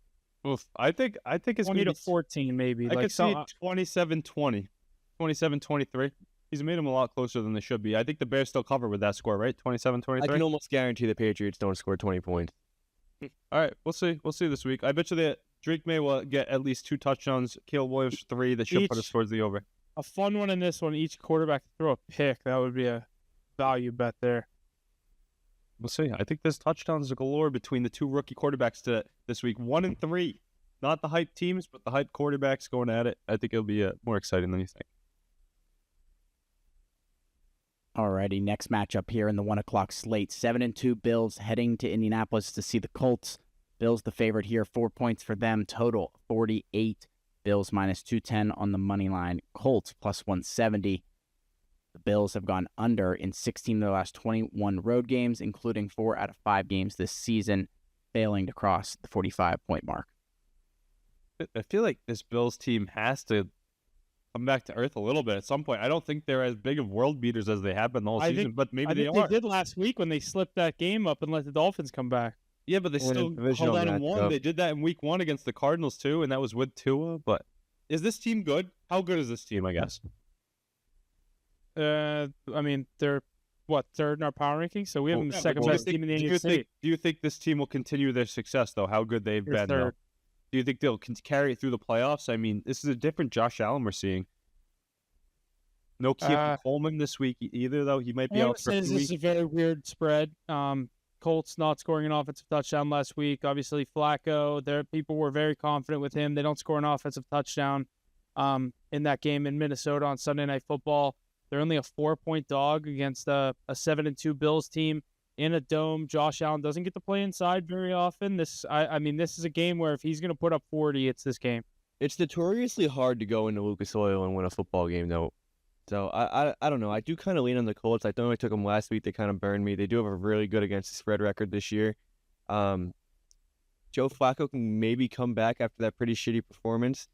Oof. I think it's 20-14 maybe. I like could see 27-20, 27-23. He's made them a lot closer than they should be. I think the Bears still cover with that score, right? 27-23. I can almost guarantee the Patriots don't score 20 points. All right, we'll see. We'll see this week. I bet you that Drake May will get at least 2 touchdowns. Caleb Williams 3. That should put us towards the over. A fun one in this one. Each quarterback throw a pick. That would be a value bet there. We'll see. I think there's touchdowns galore between the 2 rookie quarterbacks this week. 1 and 3. Not the hype teams, but the hype quarterbacks going at it. I think it'll be more exciting than you think. Alrighty, next matchup here in the 1 o'clock slate. 7-2 Bills heading to Indianapolis to see the Colts. Bills the favorite here, 4 points for them. Total 48. Bills minus 210 on the money line. Colts plus 170. The Bills have gone under in 16 of their last 21 road games, including 4 out of 5 games this season, failing to cross the 45-point mark. I feel like this Bills team has to come back to earth a little bit at some point. I don't think they're as big of world beaters as they have been the whole season, but maybe they are. They did last week when they slipped that game up and let the Dolphins come back. Yeah, but they still held out and won. They did that in week 1 against the Cardinals too, and that was with Tua. But is this team good? How good is this team, I guess? I mean, they're third in our power rankings, so we have them the second best team in the NFC. Do you think this team will continue their success though? How good they've been? Though? Do you think they'll carry it through the playoffs? I mean, this is a different Josh Allen we're seeing. No Keith Coleman this week either, though. He might be out for 2 This weeks. is a very weird spread. Colts not scoring an offensive touchdown last week. Obviously, Flacco, people were very confident with him. They don't score an offensive touchdown in that game in Minnesota on Sunday Night Football. They're only a 4-point dog against a 7-2 Bills team in a dome. Josh Allen doesn't get to play inside very often. This is a game where if he's going to put up 40, it's this game. It's notoriously hard to go into Lucas Oil and win a football game, though. So I don't know. I do kind of lean on the Colts. I know I took them last week. They kind of burned me. They do have a really good against the spread record this year. Joe Flacco can maybe come back after that pretty shitty performance.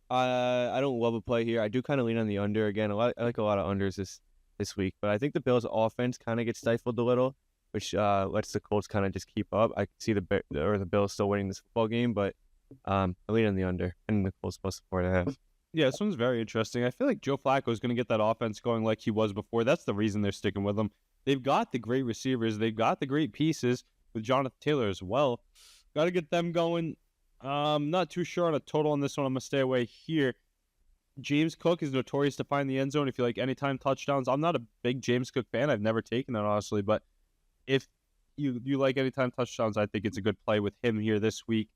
I don't love a play here. I do kind of lean on the under again. I like a lot of unders this week, but I think the Bills' offense kind of gets stifled a little, which lets the Colts kind of just keep up. I can see the Bills still winning this football game, but I lean on the under and the Colts plus 4.5. Yeah, this one's very interesting. I feel like Joe Flacco is going to get that offense going like he was before. That's the reason they're sticking with him. They've got the great receivers. They've got the great pieces with Jonathan Taylor as well. Got to get them going. Not too sure on a total on this one. I'm going to stay away here. James Cook is notorious to find the end zone if you like anytime touchdowns. I'm not a big James Cook fan. I've never taken that, honestly. But if you like anytime touchdowns, I think it's a good play with him here this week.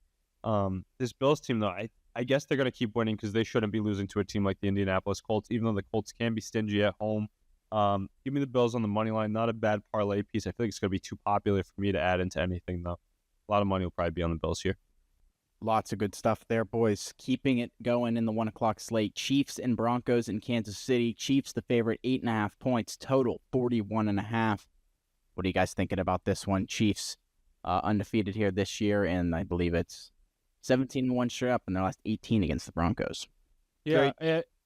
This Bills team, though, I guess they're going to keep winning because they shouldn't be losing to a team like the Indianapolis Colts, even though the Colts can be stingy at home. Give me the Bills on the money line. Not a bad parlay piece. I feel like it's going to be too popular for me to add into anything, though. A lot of money will probably be on the Bills here. Lots of good stuff there, boys. Keeping it going in the 1 o'clock slate. Chiefs and Broncos in Kansas City. Chiefs the favorite, 8.5 points. Total 41.5. What are you guys thinking about this one? Chiefs undefeated here this year, and I believe it's 17-1 straight up in their last 18 against the Broncos. Yeah,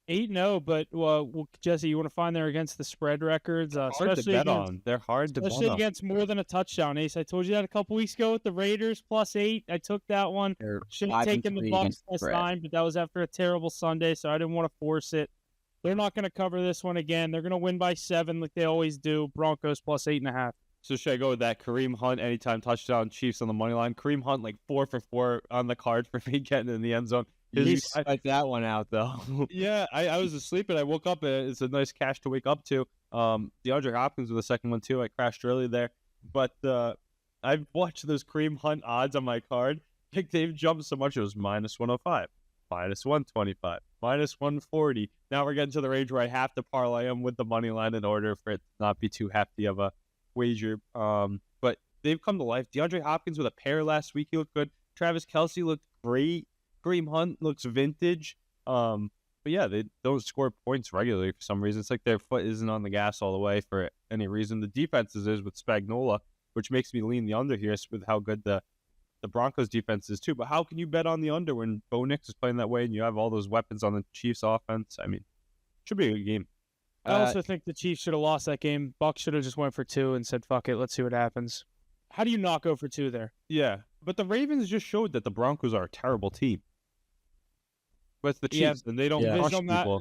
8-0, but well, Jesse, you want to find there against the spread records, Hard especially to bet against, on. They're hard to bet especially on. against more than a touchdown. Ace, I told you that a couple weeks ago with the Raiders +8. I took that one. They're Should have 5-3 taken the Bucks against the spread. +9, but that was after a terrible Sunday, so I didn't want to force it. They're not going to cover this one again. They're going to win by 7 like they always do. Broncos +8.5. So should I go with that? Kareem Hunt, anytime touchdown, Chiefs on the money line. Kareem Hunt, like 4 for 4 on the card for me getting in the end zone. You spiked that one out, though. Yeah, I was asleep and I woke up. It's a nice cash to wake up to. DeAndre Hopkins with the second one, too. I crashed early there. But I've watched those Kareem Hunt odds on my card. Like, they've jumped so much. It was -105, -125, -140. Now we're getting to the range where I have to parlay them with the money line in order for it to not be too hefty of a wager. But they've come to life. DeAndre Hopkins with a pair last week. He looked good. Travis Kelce looked great. Kareem Hunt looks vintage. But yeah, they don't score points regularly for some reason. It's like their foot isn't on the gas all the way for any reason. The defenses is with Spagnuolo, which makes me lean the under here with how good the Broncos defense is too. But how can you bet on the under when Bo Nix is playing that way and you have all those weapons on the Chiefs offense? I mean, should be a good game. I also think the Chiefs should have lost that game. Bucks should have just went for 2 and said, fuck it, let's see what happens. How do you not go for 2 there? Yeah, but the Ravens just showed that the Broncos are a terrible team. But it's the Chiefs, and they don't crush people.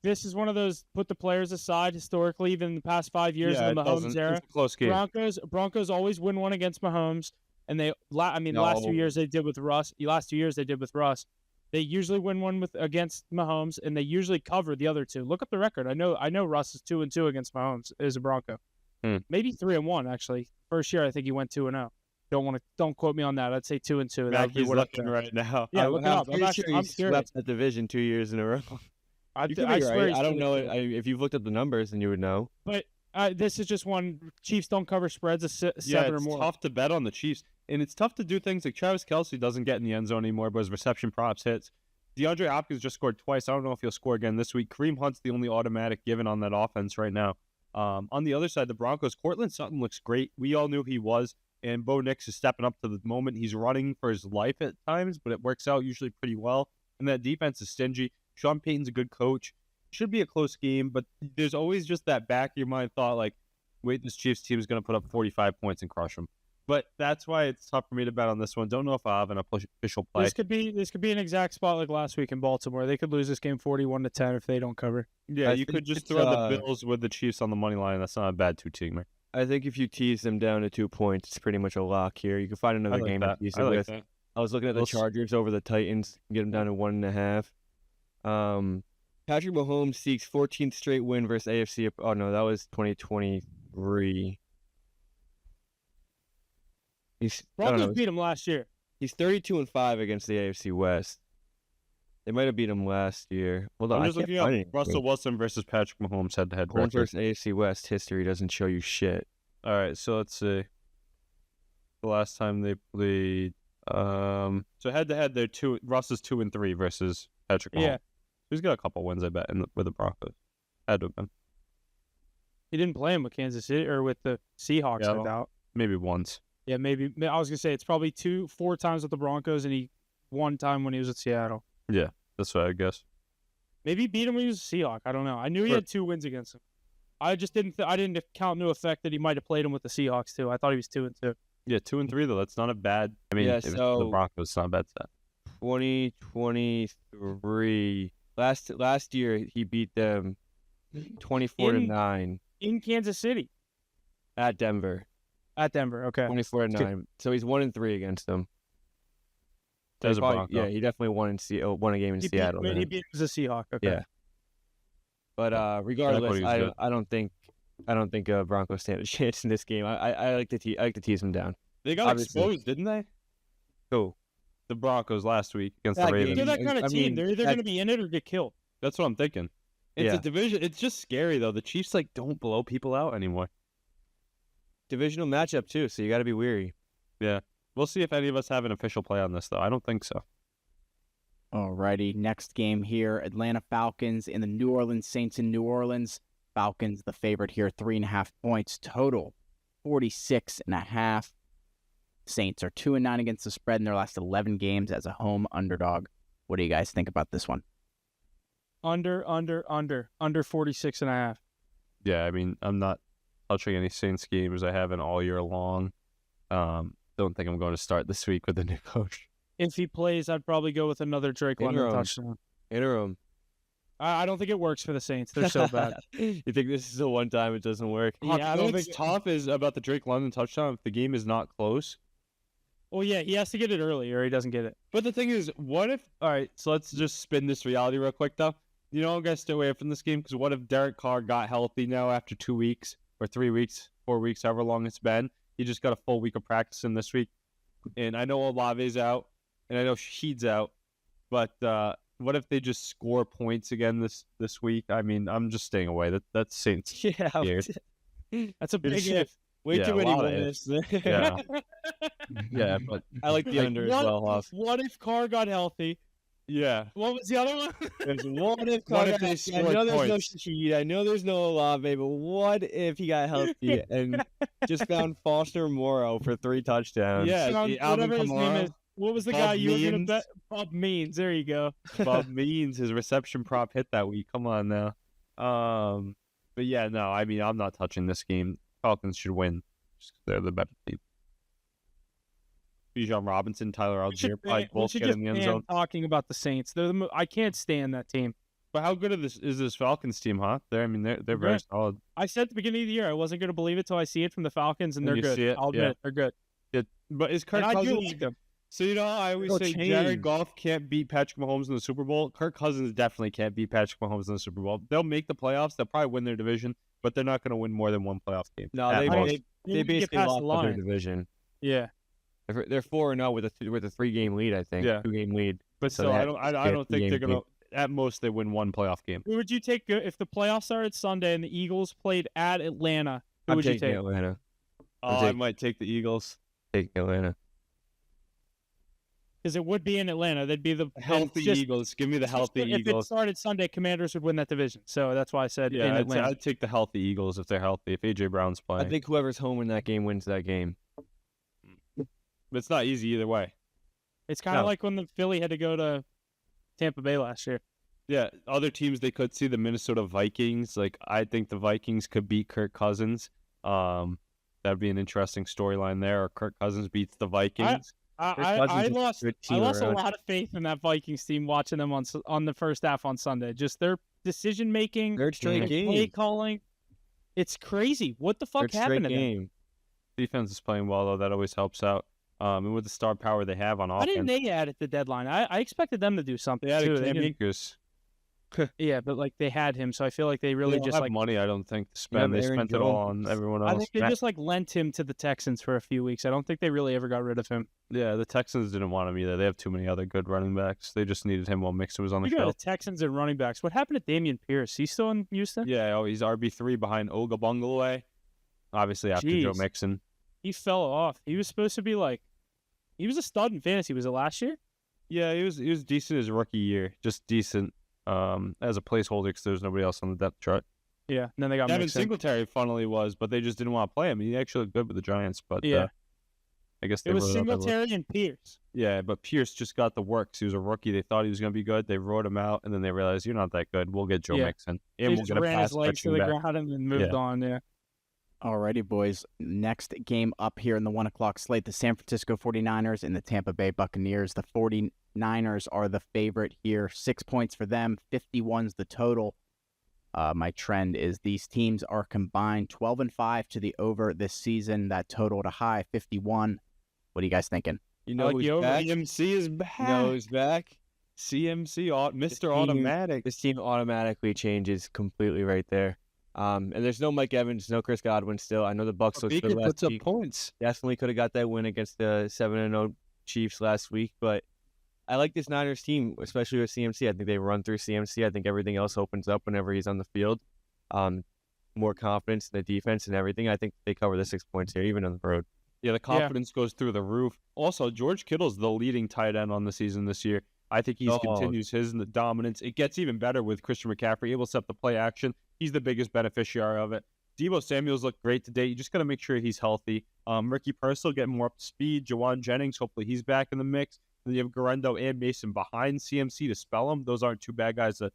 This is one of those put the players aside historically, even in the past 5 years in the Mahomes era. It's a close game. Broncos always win one against Mahomes, and the last 2 years they did with Russ. They usually win one against Mahomes, and they usually cover the other 2. Look up the record. I know Russ is 2-2 against Mahomes as a Bronco. Maybe 3-1 actually. First year I think he went 2-0. Don't quote me on that. I'd say 2-2. Mackey's looking right now. Yeah, look it up. I'm swept that division 2 years in a row. I swear right. I don't know if you've looked up the numbers, then you would know. But this is just one. Chiefs don't cover spreads of 7 or more. It's tough to bet on the Chiefs, and it's tough to do things like Travis Kelce doesn't get in the end zone anymore, but his reception props hits. DeAndre Hopkins just scored twice. I don't know if he'll score again this week. Kareem Hunt's the only automatic given on that offense right now. On the other side, the Broncos, Courtland Sutton looks great. We all knew he was. And Bo Nix is stepping up to the moment. He's running for his life at times, but it works out usually pretty well. And that defense is stingy. Sean Payton's a good coach. Should be a close game, but there's always just that back of your mind thought like, wait, this Chiefs team is going to put up 45 points and crush them. But that's why it's tough for me to bet on this one. Don't know if I have an official play. This could be an exact spot like last week in Baltimore. They could lose this game 41-10 if they don't cover. Yeah, you could just throw the Bills with the Chiefs on the money line. That's not a bad 2-teamer. I think if you tease them down to 2 points, it's pretty much a lock here. You can find another game to tease it with. That. I was looking at the Chargers over the Titans, get them down to 1.5. Patrick Mahomes seeks 14th straight win versus AFC. Oh no, that was 2023. Broncos beat him last year. He's 32-5 against the AFC West. They might have beat him last year. Hold on, I'm just looking up Russell Wilson versus Patrick Mahomes head-to-head record. Versus AFC West history doesn't show you shit. All right, so let's see. The last time they played, so head-to-head, Russ is 2-3 versus Patrick Mahomes. Yeah, he's got a couple wins, I bet, with the Broncos. Had to have been. He didn't play him with Kansas City or with the Seahawks. I doubt. Maybe once. Yeah, maybe. I was gonna say it's probably 4 times with the Broncos, and he 1 time when he was at Seattle. Yeah, that's what I guess. Maybe he beat him when he was a Seahawk. I don't know. I knew he had 2 wins against him. I just didn't. I didn't count into effect that he might have played him with the Seahawks too. I thought he was 2-2. Yeah, 2-3 though. That's not a bad. I mean, yeah, so the Broncos, it's not a bad set. 2023. Last year he beat them 24-9 in Kansas City. At Denver. Okay. 24-9. So he's 1-3 against them. As a Bronco. Yeah, he definitely won a game in Seattle. He beat him as a Seahawk. Okay. Yeah. But regardless, he was good. I don't think Broncos stand a chance in this game. I like to tease them down. They got Obviously. exposed, didn't they? Who? The Broncos last week against That the game- Ravens. They're that kind of I team. mean, They're either that- going to be in it or get killed. That's what I'm thinking. It's Yeah. a division. It's just scary though. The Chiefs don't blow people out anymore. Divisional matchup too, so you got to be weary. We'll see if any of us have an official play on this though. I don't think so. Alrighty, next game here, Atlanta Falcons and the New Orleans Saints in New Orleans. Falcons the favorite here, 3.5 points total, 46.5. Saints are 2-9 against the spread in their last 11 games as a home underdog. What do you guys think about this one? Under 46.5. Yeah, I mean, I'm not touching any Saints games. I haven't all year long. Don't think I'm going to start this week with the new coach. If he plays, I'd probably go with another Drake London Interim. touchdown. Interim. I don't think it works for the Saints. They're so bad. You think this is the one time it doesn't work? Yeah, I don't what's think. tough is about the Drake London touchdown. If the game is not close. Well, yeah, he has to get it early, or he doesn't get it. But the thing is, what if? All right, so let's just spin this reality real quick, though. You know, guys, stay away from this game because what if Derek Carr got healthy now after 2 weeks or 3 weeks, 4 weeks, however long it's been? He just got a full week of practicing this week, and I know Olave's out, and I know Shaheed's out, but what if they just score points again this week? I mean, I'm just staying away. That's Saints. Yeah, Weird. that's a big It's- if. Way Yeah, too a many lot of ifs. Yeah. Yeah, but I like the under as well, Hoff. What if Carr got healthy? yeah. What was the other one? There's what if What Carr if got they healthy? I scored know there's no points? Shaheed. I know there's no Olave, but what if he got healthy and just found Foster Morrow for 3 touchdowns? Yeah, Sounds- the Alvin whatever his name Kamara. is. What was the Bob guy you were going to Means. bet? Bob Means. There you go. Bob Means, his reception prop hit that week. Come on now. But yeah, no, I mean, I'm not touching this game. Falcons should win. Just 'cause they're the better team. Bijan Robinson, Tyler Algier, probably both get in the end zone. Talking about the Saints. They're I can't stand that team. But how good is this Falcons team, huh? They're very good. solid. I said at the beginning of the year I wasn't going to believe it till I see it from the Falcons, and When they're you good. see it, I'll admit yeah. it, they're good. But is Kirk And I do Cousins? like them. So you know, I always No say change. Jared Goff can't beat Patrick Mahomes in the Super Bowl. Kirk Cousins definitely can't beat Patrick Mahomes in the Super Bowl. They'll make the playoffs. They'll probably win their division, but they're not going to win more than one playoff game. No, at they most. Maybe they we can get basically past lost the their line. division. Yeah. They're 4-0 with a 3-game lead, I think. Yeah. 2-game lead. But So still, they I have don't. to I get don't the think game they're going to. At most, they win one playoff game. Who would you take if the playoffs started Sunday and the Eagles played at Atlanta? Who I'm would you taking take? Atlanta. Oh, I take- might take the Eagles. Taking Atlanta. Because it would be in Atlanta. They'd be the Healthy just- Eagles. Give me the healthy If it Eagles. started Sunday, Commanders would win that division. So that's why I said in Yeah, Atlanta. I'd take the healthy Eagles if they're healthy. If AJ Brown's playing, I think whoever's home in that game wins that game. but it's not easy either way. It's kind of No. like when the Philly had to go to Tampa Bay last year. Yeah, other teams they could see the Minnesota Vikings. Like I think the Vikings could beat Kirk Cousins. That'd be an interesting storyline there. Or Kirk Cousins beats the Vikings. I Cousins is a lost good I team lost a around. lot of faith in that Vikings team watching them on the first half on Sunday. Just their decision making, Third straight their game. play calling. It's crazy. What the fuck Third happened straight to them? game. Defense is playing well though. That always helps out. And with the star power they have on Why offense, didn't they add at the deadline? I expected them to do something they had too. a They Cam didn't- Akers. yeah, but like they had him, so I feel like they really They don't just have like money. I don't think to spend. have They Aaron spent it all Jones. on everyone I else. think they just like lent him to the Texans for a few weeks. I don't think they really ever got rid of him. Yeah, the Texans didn't want him either. They have too many other good running backs. They just needed him while Mixon was on the We got field. the Texans and running backs. What happened to Damian Pierce? He's still in Houston? Yeah, he's RB3 behind Oga Bungalow. Obviously after Joe Jeez. Mixon. He fell off. He was supposed to be like, he was a stud in fantasy. Was it last year? Yeah, he was decent his rookie year. Just decent as a placeholder because there was nobody else on the depth chart. Yeah. And then they got Devin Mixon. Singletary funnily was, but they just didn't want to play him. He actually looked good with the Giants, but Yeah. I guess they It was wrote out that Singletary and Pierce. Yeah, but Pierce just got the works. He was a rookie. They thought he was going to be good. They wrote him out, and then they realized you're not that good. We'll get Joe Yeah. Mixon, He and we'll just get a ran pass his legs to catching the back. ground and then moved Yeah. on. Yeah. Alrighty, boys. Next game up here in the 1 o'clock slate, the San Francisco 49ers and the Tampa Bay Buccaneers. The 49ers are the favorite here. 6 points for them. 51's the total. My trend is these teams are combined 12-5 to the over this season. That totaled a high 51. What are you guys thinking? You I know like who's the over. back? CMC is back. You know who's back? CMC, Mr. team- Automatic. This team automatically changes completely right there. And there's no Mike Evans, no Chris Godwin still. I know the Bucks looked good Baker last puts up week. points. Definitely could have got that win against the 7-0 Chiefs last week, but I like this Niners team, especially with CMC. I think they run through CMC. I think everything else opens up whenever he's on the field. More confidence in the defense and everything. I think they cover the 6 points here, even on the road. Yeah, the confidence goes through the roof. Also, George Kittle's the leading tight end on the season this year. I think he continues his dominance. It gets even better with Christian McCaffrey able to set the play action. He's the biggest beneficiary of it. Deebo Samuel's looked great today. You just got to make sure he's healthy. Ricky Purcell getting more up to speed. Jawan Jennings, hopefully he's back in the mix. Then you have Garendo and Mason behind CMC to spell them. Those aren't two bad guys to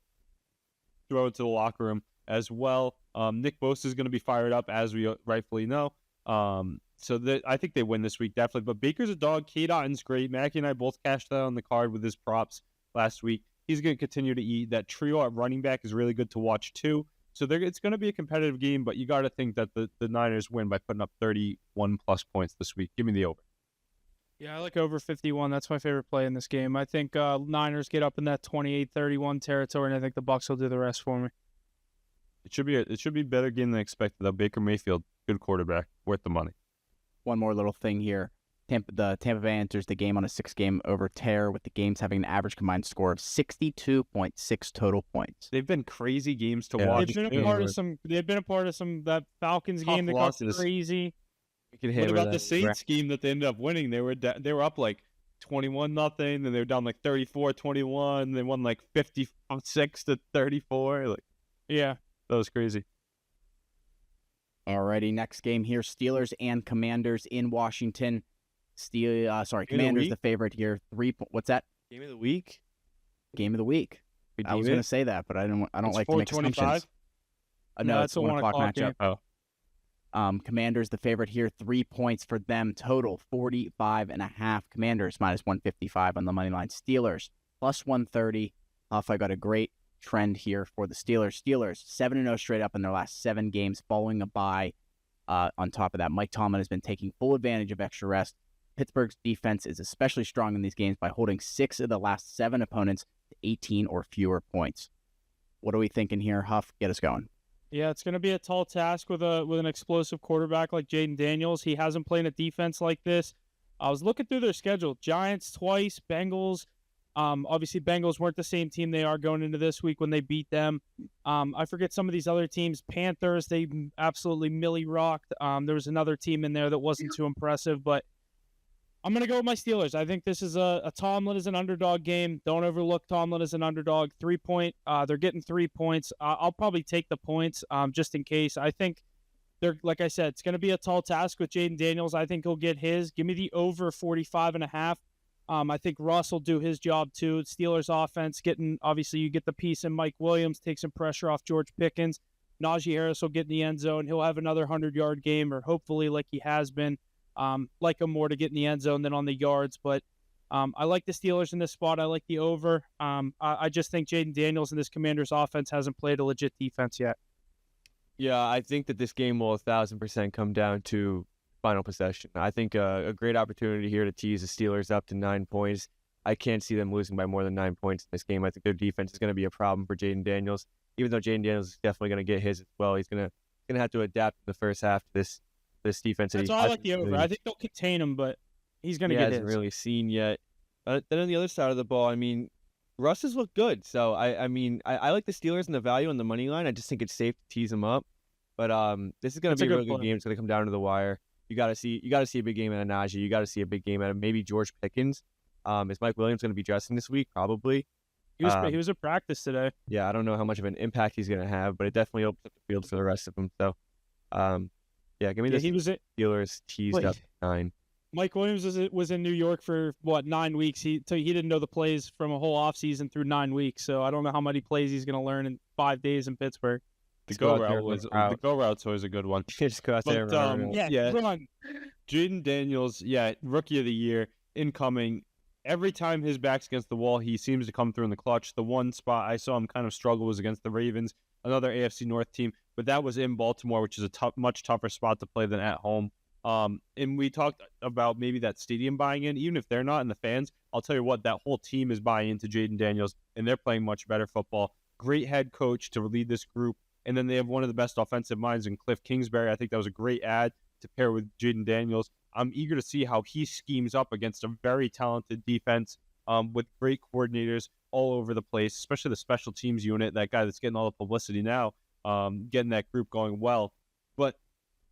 throw into the locker room as well. Nick Bosa is going to be fired up, as we rightfully know. I think they win this week, definitely. But Baker's a dog. Kate Otton's great. Mackie and I both cashed out on the card with his props last week. He's going to continue to eat. That trio at running back is really good to watch, too. So it's going to be a competitive game, but you got to think that the Niners win by putting up 31-plus points this week. Give me the over. Yeah, I like over 51. That's my favorite play in this game. I think Niners get up in that 28-31 territory, and I think the Bucs will do the rest for me. It should be a better game than expected, though. Baker Mayfield, good quarterback, worth the money. One more little thing here. The Tampa Bay enters the game on a 6-game over tear, with the games having an average combined score of 62.6 total points. They've been crazy games to watch. They've been a part of some. They've been a part of some that Falcons Tough game that losses. got crazy. What about the Saints game that they ended up winning? They were up like 21-0, then they were down like 34-21. They won like 56-34. Like, Yeah. that was crazy. Alrighty, next game here: Steelers and Commanders in Washington. Commanders the favorite here. What's that? Game of the week? Game of the week. I was going to say that, but I don't It's like to make 4:25? assumptions. No, it's a 1 o'clock matchup. game. Oh. Commanders the favorite here. 3 points for them total. 45.5. Commanders minus 155 on the money line. Steelers plus 130. Huff, I got a great trend here for the Steelers. Steelers 7-0 straight up in their last 7 games, following a bye. On top of that, Mike Tomlin has been taking full advantage of extra rest. Pittsburgh's defense is especially strong in these games by holding 6 of the last 7 opponents to 18 or fewer points. What are we thinking here, Huff? Get us going. Yeah, it's going to be a tall task with an explosive quarterback like Jaden Daniels. He hasn't played a defense like this. I was looking through their schedule. Giants twice, Bengals. Obviously, Bengals weren't the same team they are going into this week when they beat them. I forget some of these other teams. Panthers, they absolutely millie rocked. There was another team in there that wasn't too impressive, but I'm going to go with my Steelers. I think this is a Tomlin is an underdog game. Don't overlook Tomlin as an underdog. 3 point. They're getting 3 points. I'll probably take the points just in case. I think like I said, it's going to be a tall task with Jaden Daniels. I think he'll get his. Give me the over 45.5. I think Russ will do his job too. Steelers offense obviously you get the piece in Mike Williams, take some pressure off George Pickens. Najee Harris will get in the end zone. He'll have another 100-yard game, or hopefully like he has been. Like him more to get in the end zone than on the yards, but I like the Steelers in this spot. I like the over. I just think Jaden Daniels and this Commanders offense hasn't played a legit defense yet. Yeah, I think that this game will 1,000% come down to final possession. I think a great opportunity here to tease the Steelers up to 9 points. I can't see them losing by more than 9 points in this game. I think their defense is going to be a problem for Jaden Daniels. Even though Jaden Daniels is definitely going to get his as well, he's going to have to adapt in the first half to this defense. That's why I like the over. I think they'll contain him, but he's going to get his. He hasn't really seen yet. Then on the other side of the ball, I mean, Russ has looked good. So I like the Steelers and the value on the money line. I just think it's safe to tease them up. But this is going to be a really good game. It's going to come down to the wire. You got to see a big game out of Najee. You got to see a big game out of maybe George Pickens. Is Mike Williams going to be dressing this week? Probably. He was at practice today. Yeah, I don't know how much of an impact he's going to have, but it definitely opens up the field for the rest of them. So, yeah, give me the Steelers teased up 9. Mike Williams was in New York for 9 weeks. He didn't know the plays from a whole offseason through 9 weeks. So I don't know how many plays he's going to learn in 5 days in Pittsburgh. The go route's always a good one. Just go out there. Run. Jaden Daniels, rookie of the year, incoming. Every time his back's against the wall, he seems to come through in the clutch. The one spot I saw him kind of struggle was against the Ravens, another AFC North team, but that was in Baltimore, which is a much tougher spot to play than at home. And we talked about maybe that stadium buying in. Even if they're not, and the fans, I'll tell you what, that whole team is buying into Jaden Daniels, and they're playing much better football. Great head coach to lead this group. And then they have one of the best offensive minds in Cliff Kingsbury. I think that was a great add to pair with Jaden Daniels. I'm eager to see how he schemes up against a very talented defense with great coordinators all over the place, especially the special teams unit, that guy that's getting all the publicity now, getting that group going well. But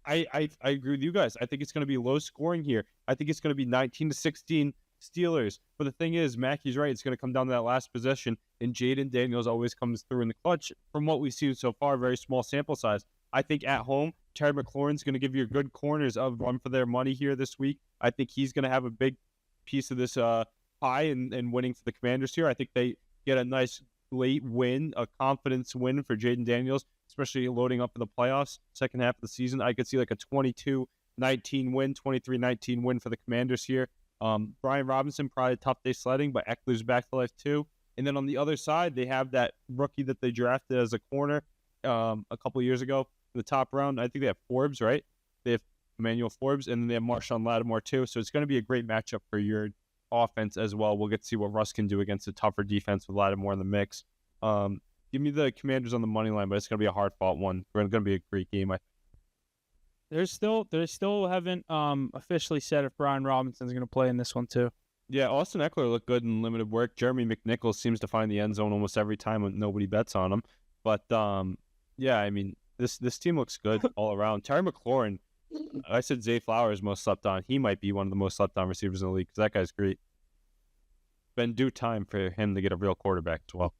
I agree with you guys. I think it's going to be low scoring here. I think it's going to be 19-16 Steelers. But the thing is, Mackey's right. It's going to come down to that last possession, and Jaden Daniels always comes through in the clutch. From what we've seen so far, very small sample size. I think at home, Terry McLaurin's going to give you good corners of run for their money here this week. I think he's going to have a big piece of this pie and winning for the Commanders here. I think they get a nice late win, a confidence win for Jaden Daniels, especially loading up for the playoffs, second half of the season. I could see like a 22-19 win, 23-19 win for the Commanders here. Brian Robinson, probably a tough day sledding, but Eckler's back to life too. And then on the other side, they have that rookie that they drafted as a corner a couple of years ago in the top round. I think they have Forbes, right? They have Emmanuel Forbes, and then they have Marshawn Lattimore too. So it's going to be a great matchup for your offense as well. We'll get to see what Russ can do against a tougher defense with Lattimore in the mix. Give me the Commanders on the money line, but it's going to be a hard-fought one. It's going to be a great game. They still haven't officially said if Brian Robinson's going to play in this one too. Yeah, Austin Eckler looked good in limited work. Jeremy McNichols seems to find the end zone almost every time when nobody bets on him. But yeah, I mean, this team looks good all around. Terry McLaurin, I said Zay Flowers most slept on. He might be one of the most slept on receivers in the league because that guy's great. Been due time for him to get a real quarterback as well.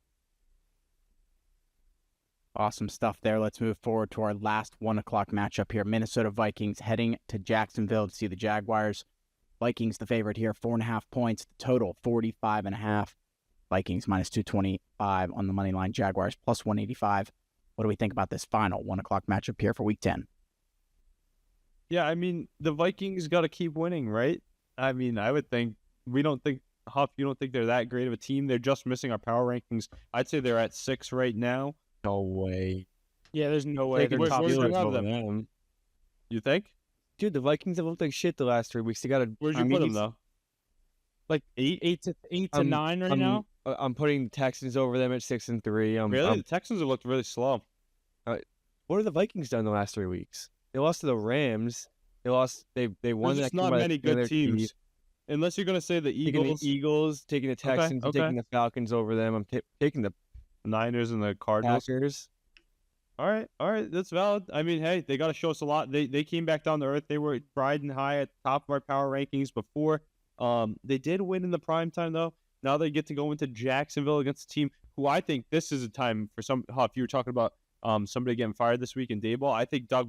Awesome stuff there. Let's move forward to our last 1 o'clock matchup here. Minnesota Vikings heading to Jacksonville to see the Jaguars. Vikings the favorite here, 4.5 points. The total, 45.5. Vikings minus 225 on the money line. Jaguars plus 185. What do we think about this final 1 o'clock matchup here for Week 10? Yeah, I mean, the Vikings got to keep winning, right? I mean, I would think you don't think they're that great of a team. They're just missing our power rankings. I'd say they're at 6 right now. No way. Yeah, there's no way they're Where's top you six. have them? You think? Dude, the Vikings have looked like shit the last 3 weeks. They got to. Where'd you put them though? Like 8 to 9 right now. I'm putting the Texans over them at 6-3. Really? The Texans have looked really slow. What have the Vikings done the last 3 weeks? They lost to the Rams. They lost. They won. There's that just not many good teams. teeth. Unless you're going to say the Eagles. Taking the Eagles, taking the Texans, okay. taking the Falcons over them. I'm taking the Niners and the Cardinals. Packers. All right, that's valid. I mean, hey, they got to show us a lot. They came back down to earth. They were riding high at the top of our power rankings before. They did win in the prime time though. Now they get to go into Jacksonville against a team who I think this is a time for some. If you were talking about somebody getting fired this week in Dayball, I think Doug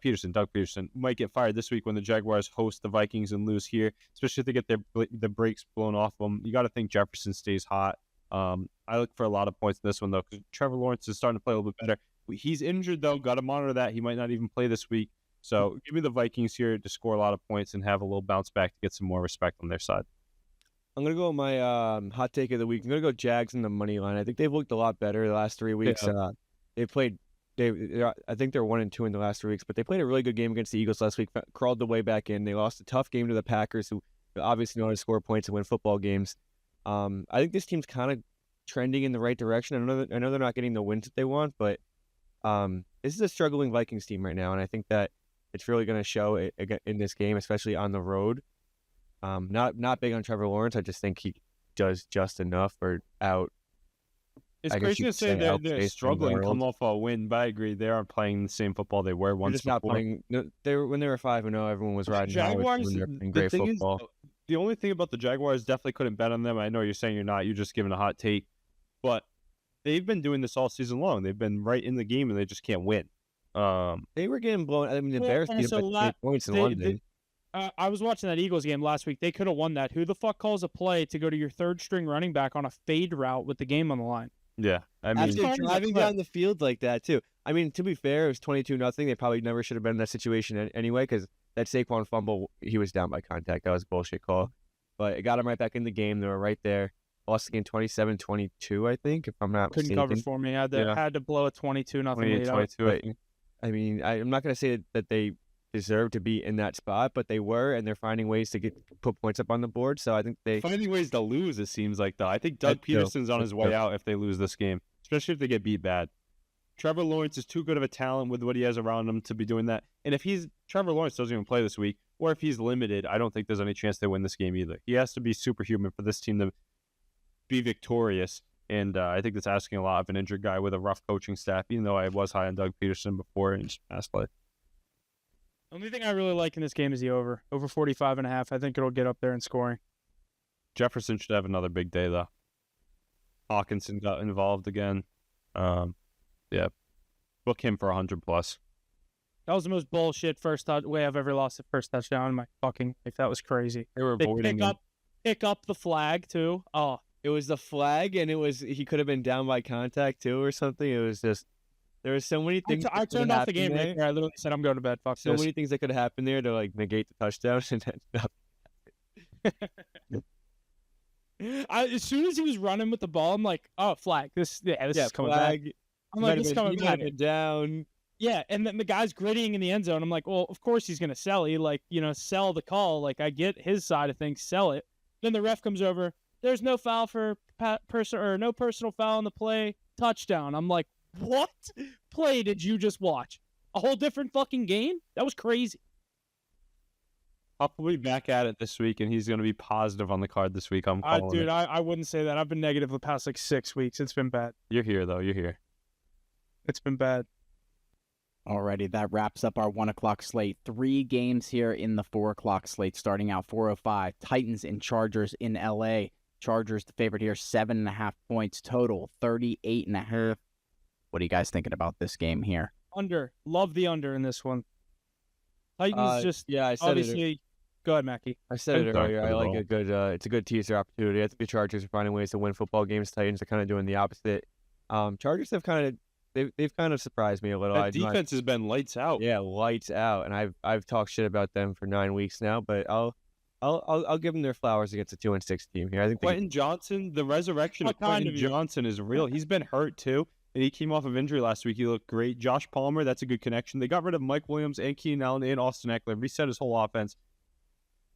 Peterson might get fired this week when the Jaguars host the Vikings and lose here, especially if they get the brakes blown off them. You got to think Jefferson stays hot. I look for a lot of points in this one, though, because Trevor Lawrence is starting to play a little bit better. He's injured, though. Got to monitor that. He might not even play this week. So give me the Vikings here to score a lot of points and have a little bounce back to get some more respect on their side. I'm going to go with my hot take of the week. I'm going to go Jags in the money line. I think they've looked a lot better the last 3 weeks. Yeah. They played. I think they're 1-2 in the last 3 weeks, but they played a really good game against the Eagles last week. Crawled the way back in. They lost a tough game to the Packers, who obviously know how to score points and win football games. I think this team's kind of trending in the right direction. I know they're not getting the wins that they want, but this is a struggling Vikings team right now, and I think that it's really going to show in this game, especially on the road. Not big on Trevor Lawrence. I just think he does just enough or out. It's crazy to say they're struggling to come off a win, but I agree they aren't playing the same football they were once before. Not playing. No, when they were 5-0, everyone was riding. Jaguars, when they're playing great football. The only thing about the Jaguars, definitely couldn't bet on them. I know you're saying you're not. You're just giving a hot take, but they've been doing this all season long. They've been right in the game, and they just can't win. They were getting blown. I mean, the Bears beat them by 8 points in London. I was watching that Eagles game last week. They could have won that. Who the fuck calls a play to go to your third string running back on a fade route with the game on the line? Yeah, I mean, after driving down the field like that too. I mean, to be fair, it was 22-0. They probably never should have been in that situation anyway, because that Saquon fumble, he was down by contact. That was a bullshit call. But it got him right back in the game. They were right there. Lost the game 27-22, I think, if I'm not mistaken. Couldn't cover for me. Had to blow a 22-0 lead. 22, I think. I mean, I'm not going to say that they deserve to be in that spot, but they were, and they're finding ways to put points up on the board. So I think finding ways to lose. It seems like though. I think Doug Peterson's on his way out if they lose this game, especially if they get beat bad. Trevor Lawrence is too good of a talent with what he has around him to be doing that. And if Trevor Lawrence doesn't even play this week, or if he's limited, I don't think there's any chance they win this game either. He has to be superhuman for this team to be victorious. And I think that's asking a lot of an injured guy with a rough coaching staff, even though I was high on Doug Peterson before and just passed play. The only thing I really like in this game is the over 45.5. I think it'll get up there in scoring. Jefferson should have another big day, though. Hawkinson got involved again. Yeah. Book him for 100+. That was the most bullshit way I've ever lost the first touchdown in my fucking life. That was crazy. They were avoiding pick up the flag, too. Oh. It was the flag, and he could have been down by contact, too, or something. It was just, there were so many things. I turned off the game right there. I literally said, I'm going to bed. Fuck so many things that could have happened there to, like, negate the touchdown. As soon as he was running with the ball, I'm like, oh, flag. This is coming flag. back. I'm like, this is coming back. Down. Yeah, and then the guy's grittying in the end zone. I'm like, well, of course he's going to sell. He, sell the call. Like, I get his side of things, sell it. Then the ref comes over. There's no foul for no personal foul on the play. Touchdown. I'm like, what play did you just watch? A whole different fucking game? That was crazy. I'll be back at it this week, and he's going to be positive on the card this week. I'm calling it. I wouldn't say that. I've been negative the past 6 weeks. It's been bad. You're here, though. You're here. It's been bad. Alrighty, that wraps up our 1 o'clock slate. 3 games here in the 4 o'clock slate, starting out 4:05. Titans and Chargers in LA. Chargers the favorite here, 7.5 points total, 38.5. What are you guys thinking about this game here? Under. Love the under in this one. Titans I said obviously. Go ahead, Mackie. I said it earlier. I like a good. It's a good teaser opportunity. I think the Chargers are finding ways to win football games. Titans are kind of doing the opposite. Chargers have they've kind of surprised me a little. That defense has been lights out. Yeah, lights out, and I've talked shit about them for 9 weeks now, but I'll give them their flowers against a 2-6 team here. I think Quentin Johnson, the resurrection of Quentin Johnson is real. He's been hurt too, and he came off of injury last week. He looked great. Josh Palmer, that's a good connection. They got rid of Mike Williams and Keenan Allen and Austin Eckler, reset his whole offense.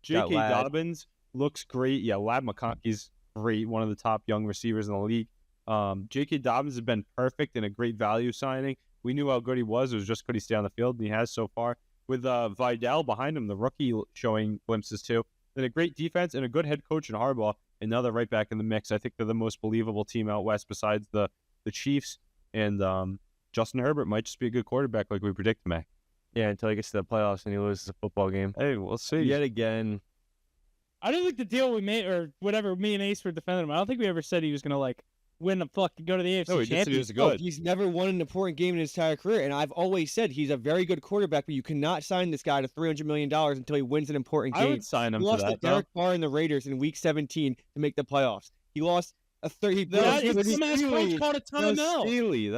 J.K. Dobbins looks great. Yeah, Lad McConkey's great, one of the top young receivers in the league. J.K. Dobbins has been perfect and a great value signing. We knew how good he was. It was just could he stay on the field, and he has so far. With Vidal behind him, the rookie showing glimpses too. Then a great defense and a good head coach in Harbaugh, and now they're right back in the mix. I think they're the most believable team out west besides the Chiefs, and Justin Herbert might just be a good quarterback like we predicted, Mac. Yeah, until he gets to the playoffs and he loses a football game. Hey, we'll see. Yet again. I don't think the deal we made, or whatever, me and Ace were defending him, I don't think we ever said he was going to, win a fucking go to the AFC Championship. He was good. He's never won an important game in his entire career, and I've always said he's a very good quarterback, but you cannot sign this guy to $300 million until he wins an important game. I would sign him he lost to that. To Derek Carr and the Raiders in Week 17 to make the playoffs. He lost a 30. That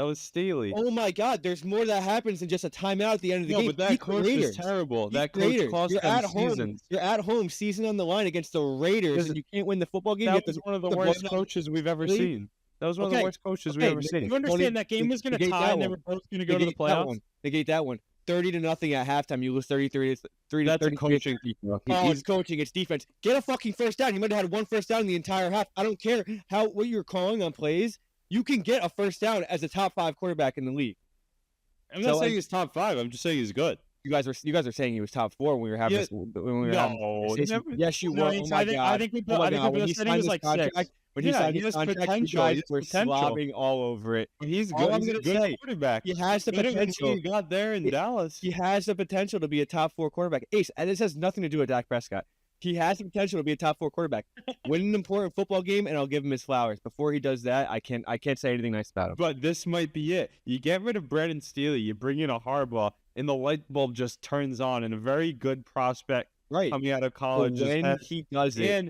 was Staley. Oh my God! There's more that happens than just a timeout at the end of the game. But that coach is terrible. That coach cost them seasons. You're at home, season on the line against the Raiders, and you can't win the football game. That was one of the worst coaches we've ever seen. That was one of the worst coaches we've ever seen. You understand that game was going to tie and they were both going to go to the playoffs? Negate that one. 30-0 at halftime. You lose 33-3. That's a coaching. It's coaching. It's defense. Get a fucking first down. You might have had 1 first down in the entire half. I don't care what you're calling on plays. You can get a first down as a top 5 quarterback in the league. I'm not saying he's top 5. I'm just saying he's good. You guys are saying he was top 4 when we were having this. Yes, you were. Oh my God. I think we said he was like 6. When he signed his contract, you guys were slobbing all over it. He's good. I'm going to say, quarterback. He has the potential. He got there in Dallas. He has the potential to be a top 4 quarterback. Ace, and this has nothing to do with Dak Prescott. He has the potential to be a top 4 quarterback. Win an important football game, and I'll give him his flowers. Before he does that, I can't say anything nice about him. But this might be it. You get rid of Brandon Staley, you bring in a Harbaugh, and the light bulb just turns on, and a very good prospect coming out of college. When he does it,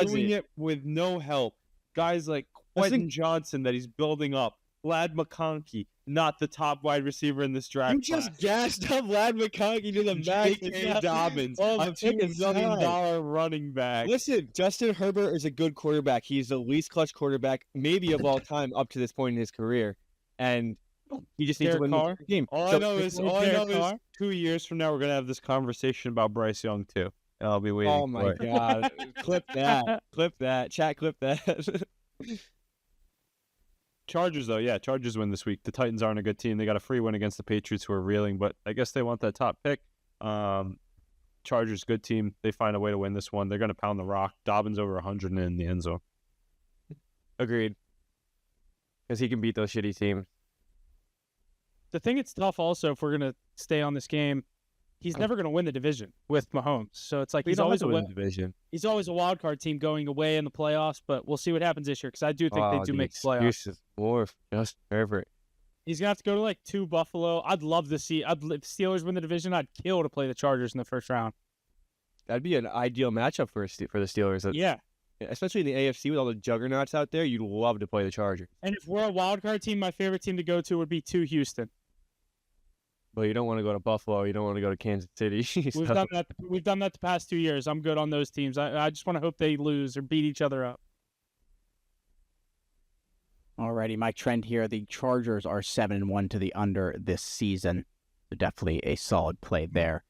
doing it with no help. Guys like Quentin Johnson that he's building up, Lad McConkey, not the top wide receiver in this draft. You just gassed up Lad McConkey to the max. J.K. Dobbins, a $2 million running back. Listen, Justin Herbert is a good quarterback. He's the least clutch quarterback maybe of all time up to this point in his career. And He just needs to Derek win Carr? the game. All I So, know is Derek Carr? 2 years from now we're gonna have this conversation about Bryce Young too. And I'll be waiting. oh for my it. God, clip that, clip that, chat, clip that. Chargers though, yeah, Chargers win this week. The Titans aren't a good team. They got a free win against the Patriots, who are reeling, but I guess they want that top pick. Chargers, good team. They find a way to win this one. They're gonna pound the rock. Dobbins over 100 in the end zone. Agreed. Because he can beat those shitty teams. The thing it's tough also if we're gonna stay on this game, he's never gonna win the division with Mahomes. So it's like He's he's always win the division. he's always a wild card team going away in the playoffs. But we'll see what happens this year because I do think they do make the playoffs. Excuses more for Justin Herbert. He's gonna have to go to like 2 Buffalo. I'd love to see. If the Steelers win the division, I'd kill to play the Chargers in the first round. That'd be an ideal matchup for the Steelers. Yeah. Especially in the AFC with all the juggernauts out there, you'd love to play the Chargers. And if we're a wild card team, my favorite team to go to would be Houston. But you don't want to go to Buffalo. You don't want to go to Kansas City. We've done that. We've done that the past 2 years. I'm good on those teams. I just want to hope they lose or beat each other up. Alrighty, my trend here. The Chargers are 7-1 to the under this season. So definitely a solid play there.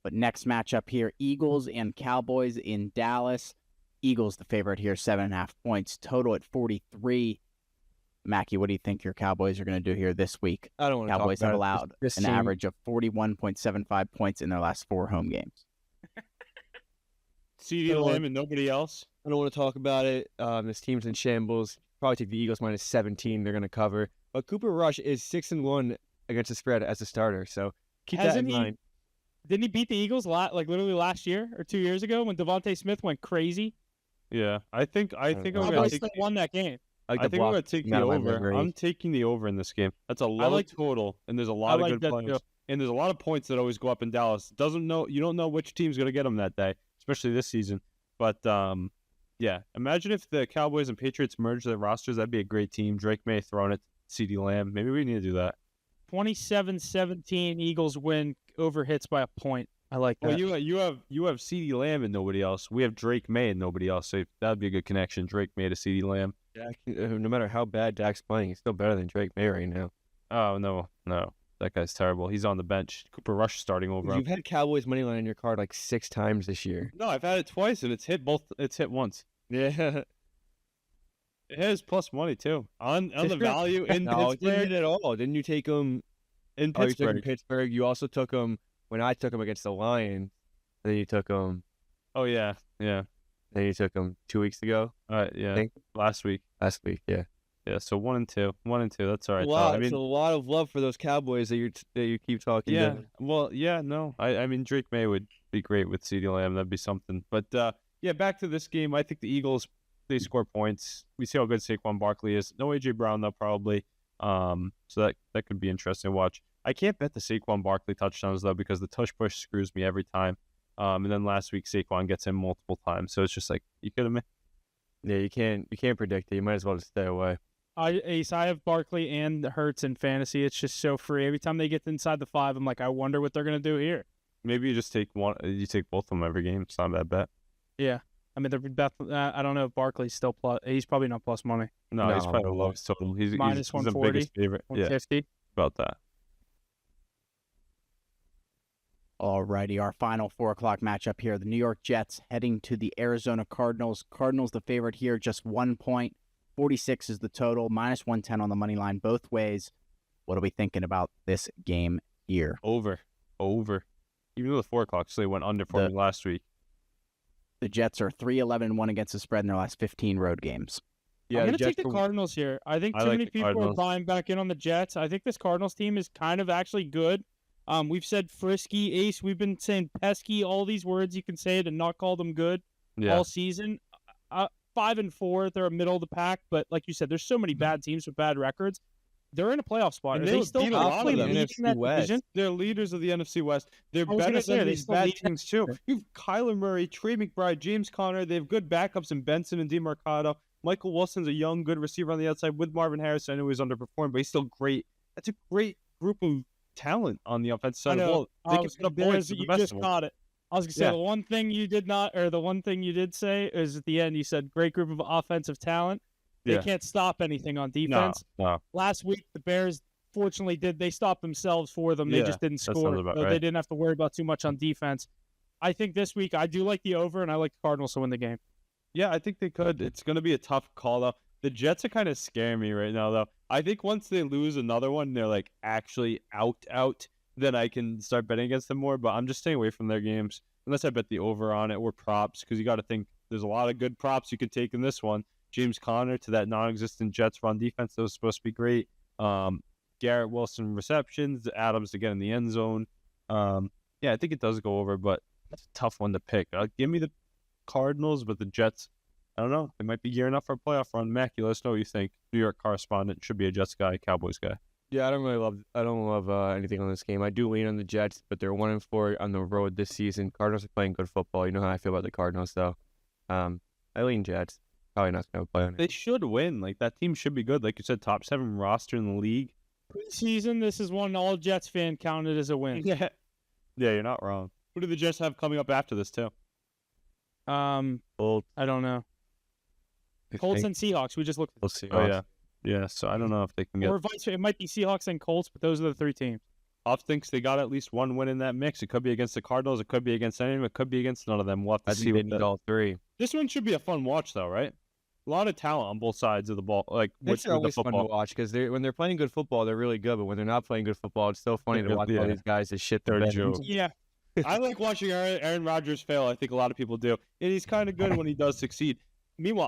But next matchup here, Eagles and Cowboys in Dallas. Eagles the favorite here, 7.5 points. Total at 43. Mackie, what do you think your Cowboys are going to do here this week? I don't want to Cowboys talk have about allowed this an team. average of 41.75 points in their last 4 home games. CeeDee Lamb and nobody else. I don't want to talk about it. This team's in shambles. Probably take the Eagles minus 17. They're going to cover. But Cooper Rush is 6-1 against the spread as a starter. So keep that in mind. Didn't he beat the Eagles literally last year or 2 years ago when Devontae Smith went crazy? Yeah, I think I'm gonna Cowboys take. still won that game. I think I'm gonna take the over. I'm taking the over in this game. That's a low total, and there's a lot of good players, and there's a lot of points that always go up in Dallas. You don't know which team's gonna get them that day, especially this season. But yeah, imagine if the Cowboys and Patriots merge their rosters. That'd be a great team. Drake May throwing it, CeeDee Lamb. Maybe we need to do that. 27-17 Eagles win, over hits by a point. I like that. Well, you have CeeDee Lamb and nobody else. We have Drake May and nobody else. So that'd be a good connection. Drake May to CeeDee Lamb. No matter how bad Dak's playing, he's still better than Drake May right now. Oh no, that guy's terrible. He's on the bench. Cooper Rush starting over him. You've had Cowboys money line on your card like 6 times this year. No, I've had it twice and it's hit once. Yeah. It has plus money too on the value in No, it didn't Pittsburgh. hit at all. Didn't you take him In You took him Pittsburgh. in Pittsburgh. You also took him when I took him against the Lions. Then you took him. Oh yeah. Then you took him 2 weeks ago. Yeah. think. Last week. Last week, yeah. Yeah. So 1-2. 1-2. That's all right. Wow, though. I it's mean, a lot of love for those Cowboys that you keep talking. yeah. down. Well, yeah. No. I mean, Drake May would be great with CeeDee Lamb. That'd be something. But yeah, back to this game. I think the Eagles, they score points. We see how good Saquon Barkley is. No AJ Brown though, probably. So that could be interesting to watch. I can't bet the Saquon Barkley touchdowns though because the tush push screws me every time. And then last week Saquon gets him multiple times, so it's just like, you kidding me? Yeah, you can't predict it. You might as well just stay away. Ace, I have Barkley and Hurts in fantasy. It's just so free. Every time they get inside the 5, I'm like, I wonder what they're gonna do here. Maybe you just take one. You take both of them every game. It's not a bad bet. Yeah, I mean, I don't know if Barkley's still plus. He's probably not plus money. No, he's No. probably the lowest total. He's Minus he's the 140, biggest favorite. Yeah, 150. about that. Alrighty, our final 4 o'clock matchup here. The New York Jets heading to the Arizona Cardinals. Cardinals the favorite here, just 1 point. 46 is the total, minus 110 on the money line both ways. What are we thinking about this game here? Over. Even though the 4 o'clock, so they went under for me last week. The Jets are 3-11-1 against the spread in their last 15 road games. Yeah, I'm going to Jets take the Cardinals here. I think I too like many the people are Cardinals. buying back in on the Jets. I think this Cardinals team is kind of actually good. We've said frisky, Ace. We've been saying pesky, all these words you can say it and not call them good Yeah. all season. 5-4, they're a middle of the pack, but like you said, there's so many bad teams with bad records. They're in a playoff spot. And Are they they still beat a lot of possibly them. leading NFC that West. division? They're leaders of the NFC West. They're was better gonna say, than they these still bad lead that teams too. You have Kyler Murray, Trey McBride, James Conner. They have good backups in Benson and DeMarcado. Michael Wilson's a young, good receiver on the outside with Marvin Harris. I know he's underperformed, but he's still great. That's a great group of talent on the offensive side of the ball. They can put up points to the You best just of them. caught it. I was gonna say Yeah. the one thing you did not, or the one thing you did say is at the end. You said great group of offensive talent. They Yeah. can't stop anything on No, defense. no. Last week the Bears unfortunately they stopped themselves for them. They Yeah, just didn't that sounds score. about So right. they didn't have to worry about too much on defense. I think this week I do like the over, and I like the Cardinals to win the game. Yeah, I think they could. It's going to be a tough call, though. The Jets are kind of scaring me right now, though. I think once they lose another one, they're like actually out, then I can start betting against them more. But I'm just staying away from their games unless I bet the over on it or props, because you got to think there's a lot of good props you could take in this one. James Conner to that non-existent Jets run defense that was supposed to be great. Garrett Wilson receptions, Adams to get in the end zone. Yeah, I think it does go over, but it's a tough one to pick. Give me the Cardinals, but the Jets, I don't know. They might be gearing up for a playoff run. Mac, you let us know what you think. New York correspondent, should be a Jets guy, Cowboys guy. Yeah, I don't love anything on this game. I do lean on the Jets, but they're 1-4 on the road this season. Cardinals are playing good football. You know how I feel about the Cardinals, though. I lean Jets. Probably not going to play on it. They should win. Like, that team should be good. Like you said, top 7 roster in the league. Preseason, this is one all Jets fan counted as a win. Yeah, you're not wrong. Who do the Jets have coming up after this, too? Colts. I don't know. Colts and Seahawks. We just looked. We'll see. Oh, yeah. Yeah, so I don't know if they can get... Or vice. It might be Seahawks and Colts, but those are the 3 teams. Off thinks they got at least one win in that mix. It could be against the Cardinals. It could be against any of them. It could be against none of them. We'll have to I see think they what need all 3. This one should be a fun watch, though, right? A lot of talent on both sides of the ball. Like, It's with the always fun to football. watch because when they're playing good football, they're really good. But when they're not playing good football, it's so funny to watch all Yeah. these guys that shit They're their a joke. Yeah. I like watching Aaron Rodgers fail. I think a lot of people do. And he's kind of good when he does succeed. Meanwhile,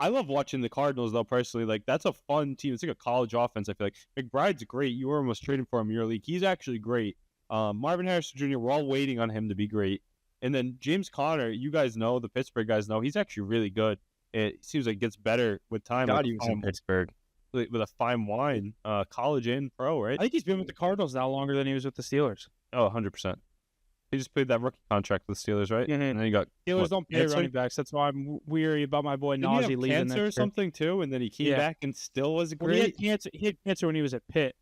I love watching the Cardinals, though, personally. Like, that's a fun team. It's like a college offense, I feel like. McBride's great. You were almost trading for him in your league. He's actually great. Marvin Harrison Jr., we're all waiting on him to be great. And then James Conner, you guys know, the Pittsburgh guys know, he's actually really good. It seems like it gets better with time. God, like he was in Pittsburgh. with a fine wine, college and pro, right? I think he's been with the Cardinals now longer than he was with the Steelers. Oh, 100%. He just played that rookie contract with the Steelers, right? Mhm. And then he got Steelers don't pay cancer? running backs. That's why I'm weary about my boy Didn't he Najee have leaving cancer or next year. something too, and then he came Yeah. back and still was Well, he had great. cancer. He had cancer when he was at Pitt.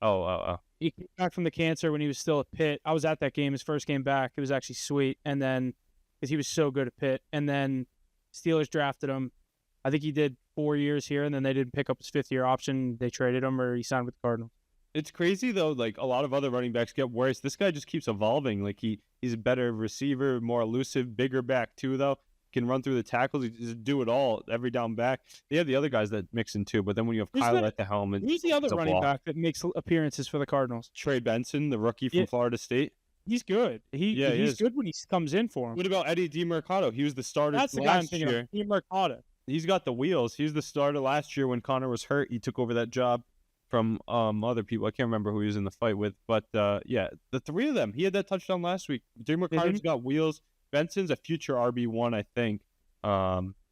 Oh. He came back from the cancer when he was still at Pitt. I was at that game, his first game back. It was actually sweet. And then, because he was so good at Pitt, and then Steelers drafted him. I think he did 4 years here, and then they didn't pick up his 5th-year option. They traded him, or he signed with the Cardinals. It's crazy though. Like, a lot of other running backs get worse. This guy just keeps evolving. Like, he's a better receiver, more elusive, bigger back too. Though can run through the tackles. He just do it all every down back. They have the other guys that mix in too. But then when you have Who's Kyle that- at the helm, and Who's the other it's a running block. back that makes appearances for the Cardinals? Trey Benson, the rookie from Yeah. Florida State. He's good. Yeah, he He's is. good when he comes in for him. What about Eddie DeMercado? He was the starter That's the guy I'm last thinking year. of. He Mercado. He's got the wheels. He was the starter last year when Connor was hurt. He took over that job from other people. I can't remember who he was in the fight with, but yeah, the 3 of them. He had that touchdown last week. DeMercado's got wheels. Benson's a future RB1, I think.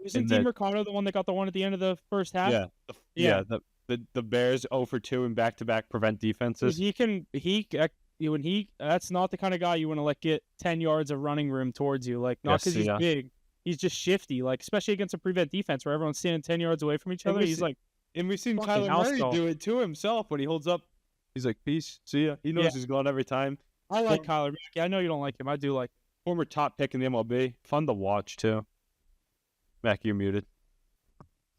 Isn't that- DeMercado the one that got the one at the end of the first half? Yeah. The Bears 0 for 2 in back-to-back prevent defenses. That's not the kind of guy you want to let get 10 yards of running room towards you. Like, not Yes, because he's yeah. big. He's just shifty, like, especially against a prevent defense where everyone's standing 10 yards away from each And other. we He's see- like, And we've seen fucking Kyler house Murray call. do it to himself when he holds up. He's like, peace, see ya. He knows Yeah. he's gone every time. I like Kyler Murray. I know you don't like him. I do like him. Former top pick in the MLB. Fun to watch, too. Mac, you're muted.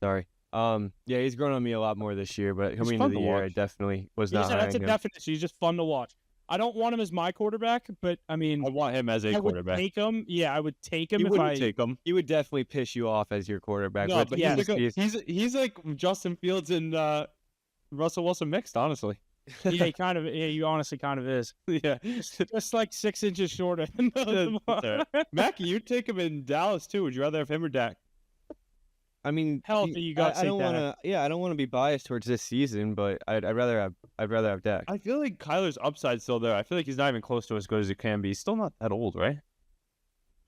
Sorry. Yeah, he's grown on me a lot more this year, but coming fun into the to year, I watch. definitely was not high That's a on him. definition. He's just fun to watch. I don't want him as my quarterback, but I mean, I want him as a I would quarterback. take him. Yeah, I would take him You if wouldn't I. take him. He would definitely piss you off as your quarterback. No, but yeah, he's like Justin Fields and Russell Wilson mixed, honestly. Yeah, he kind of. Yeah, you honestly kind of is. Yeah. Just like 6 inches shorter. Than That's all right. Mackie, you'd take him in Dallas too. Would you rather have him or Dak? I mean, Healthy, you gotta I say don't Dak. want to. Yeah, I don't want to be biased towards this season, but I'd rather have Dak. I feel like Kyler's upside's still there. I feel like he's not even close to as good as he can be. He's still not that old, right?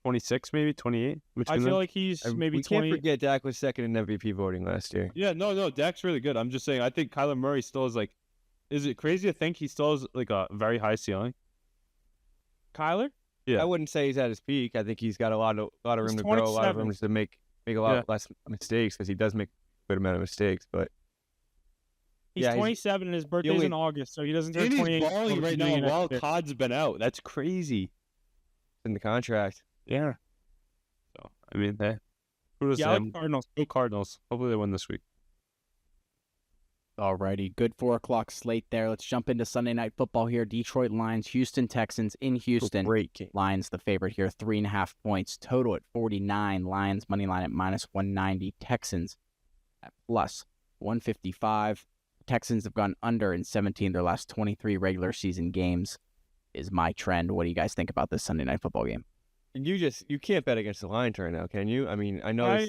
26, maybe 28. I feel like he's maybe we 20. can't forget Dak was second in MVP voting last year. Yeah, no, Dak's really good. I'm just saying. I think Kyler Murray still is like. Is it crazy to think he still has like a very high ceiling? Kyler? Yeah. I wouldn't say he's at his peak. I think he's got a lot of He's room to grow, a lot of 27. room to make a lot less mistakes because he does make a good amount of mistakes. But He's Yeah, he's- 27 and his birthday's only- in August, so he doesn't turn And 28. he's balling until right the now beginning of while next year. Todd's been out. That's crazy. in the contract, Yeah. So I mean, hey, who does Yeah, I like them? Cardinals. Go Cardinals. Hopefully they win this week. Alrighty, good 4 o'clock slate there. Let's jump into Sunday Night Football here. Detroit Lions, Houston Texans in Houston. Great game. Lions the favorite here, 3.5 points. Total at 49. Lions money line at -190. Texans at +155. Texans have gone under in 17 of their last 23 regular season games. Is my trend. What do you guys think about this Sunday Night Football game? You can't bet against the Lions right now, can you? I mean, I know.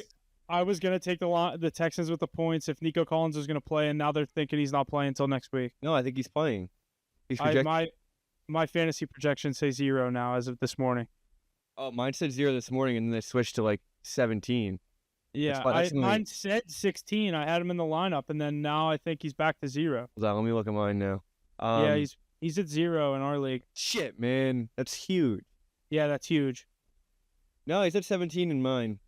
I was gonna take the Texans with the points if Nico Collins was gonna play, and now they're thinking he's not playing until next week. No, I think he's playing. He's My fantasy projections say 0 now as of this morning. Oh, mine said 0 this morning, and then they switched to like 17. Yeah, mine said 16. I had him in the lineup, and then now I think he's back to 0. Hold on, let me look at mine now. Yeah, he's at 0 in our league. Shit, man, that's huge. Yeah, that's huge. No, he's at 17 in mine.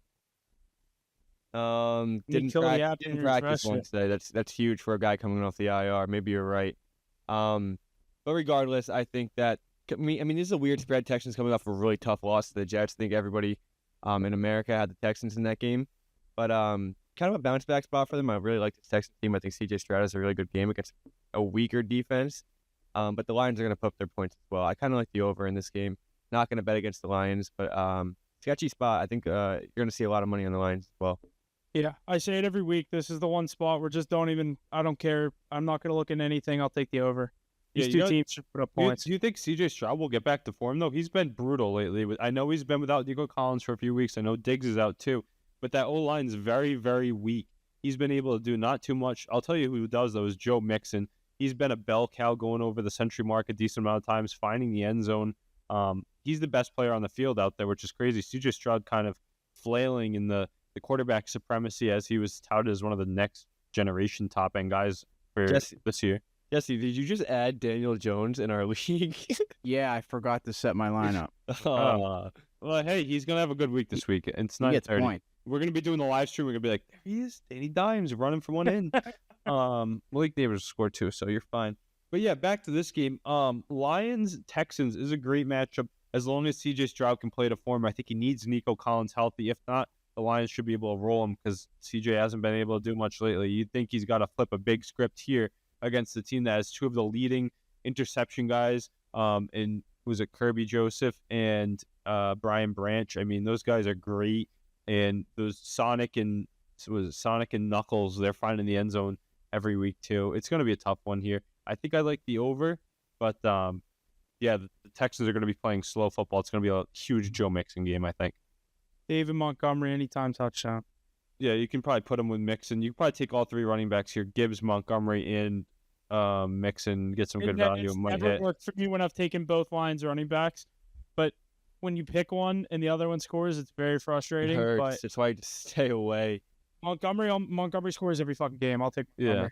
Didn't kill the app didn't and practice refresh one it. today. That's huge for a guy coming off the IR. Maybe you're right. But regardless, I think that I mean this is a weird spread. Texans coming off a really tough loss to the Jets. I think everybody in America had the Texans in that game, but kind of a bounce back spot for them. I really like this Texans team. I think CJ Stroud has a really good game against a weaker defense. But the Lions are going to put up their points as well. I kind of like the over in this game. Not going to bet against the Lions, but sketchy spot. I think you're going to see a lot of money on the Lions as well. Yeah, I say it every week. This is the one spot where just I don't care. I'm not going to look at anything. I'll take the over. These two teams should put up points. Do you think CJ Stroud will get back to form, though? He's been brutal lately. I know he's been without Nico Collins for a few weeks. I know Diggs is out, too. But that O-line is very, very weak. He's been able to do not too much. I'll tell you who does, though, is Joe Mixon. He's been a bell cow going over the century mark a decent amount of times, finding the end zone. He's the best player on the field out there, which is crazy. CJ Stroud kind of flailing in the quarterback supremacy as he was touted as one of the next generation top-end guys for this year. Jesse, did you just add Daniel Jones in our league? Yeah, I forgot to set my lineup. Well, hey, he's going to have a good week this week. It's He gets 9:30. point. We're going to be doing the live stream. We're going to be like, there he is, Danny Dimes running from one end. Malik Neighbors scored 2, so you're fine. But yeah, back to this game. Lions-Texans is a great matchup as long as CJ Stroud can play to form. I think he needs Nico Collins healthy. If not, the Lions should be able to roll him because CJ hasn't been able to do much lately. You'd think he's got to flip a big script here against the team that has 2 of the leading interception guys. And was it Kirby Joseph and Brian Branch? I mean, those guys are great. And those Sonic and Knuckles, they're finding the end zone every week too. It's going to be a tough one here. I think I like the over, but yeah, the Texans are going to be playing slow football. It's going to be a huge Joe Mixon game, I think. David Montgomery, anytime touchdown. Yeah, you can probably put him with Mixon. You can probably take all 3 running backs here, Gibbs, Montgomery, and Mixon, get some good value. It's never worked for me when I've taken both Lions running backs, but when you pick one and the other one scores, it's very frustrating. It hurts. But That's why you just stay away. Montgomery scores every fucking game. I'll take Montgomery. Yeah.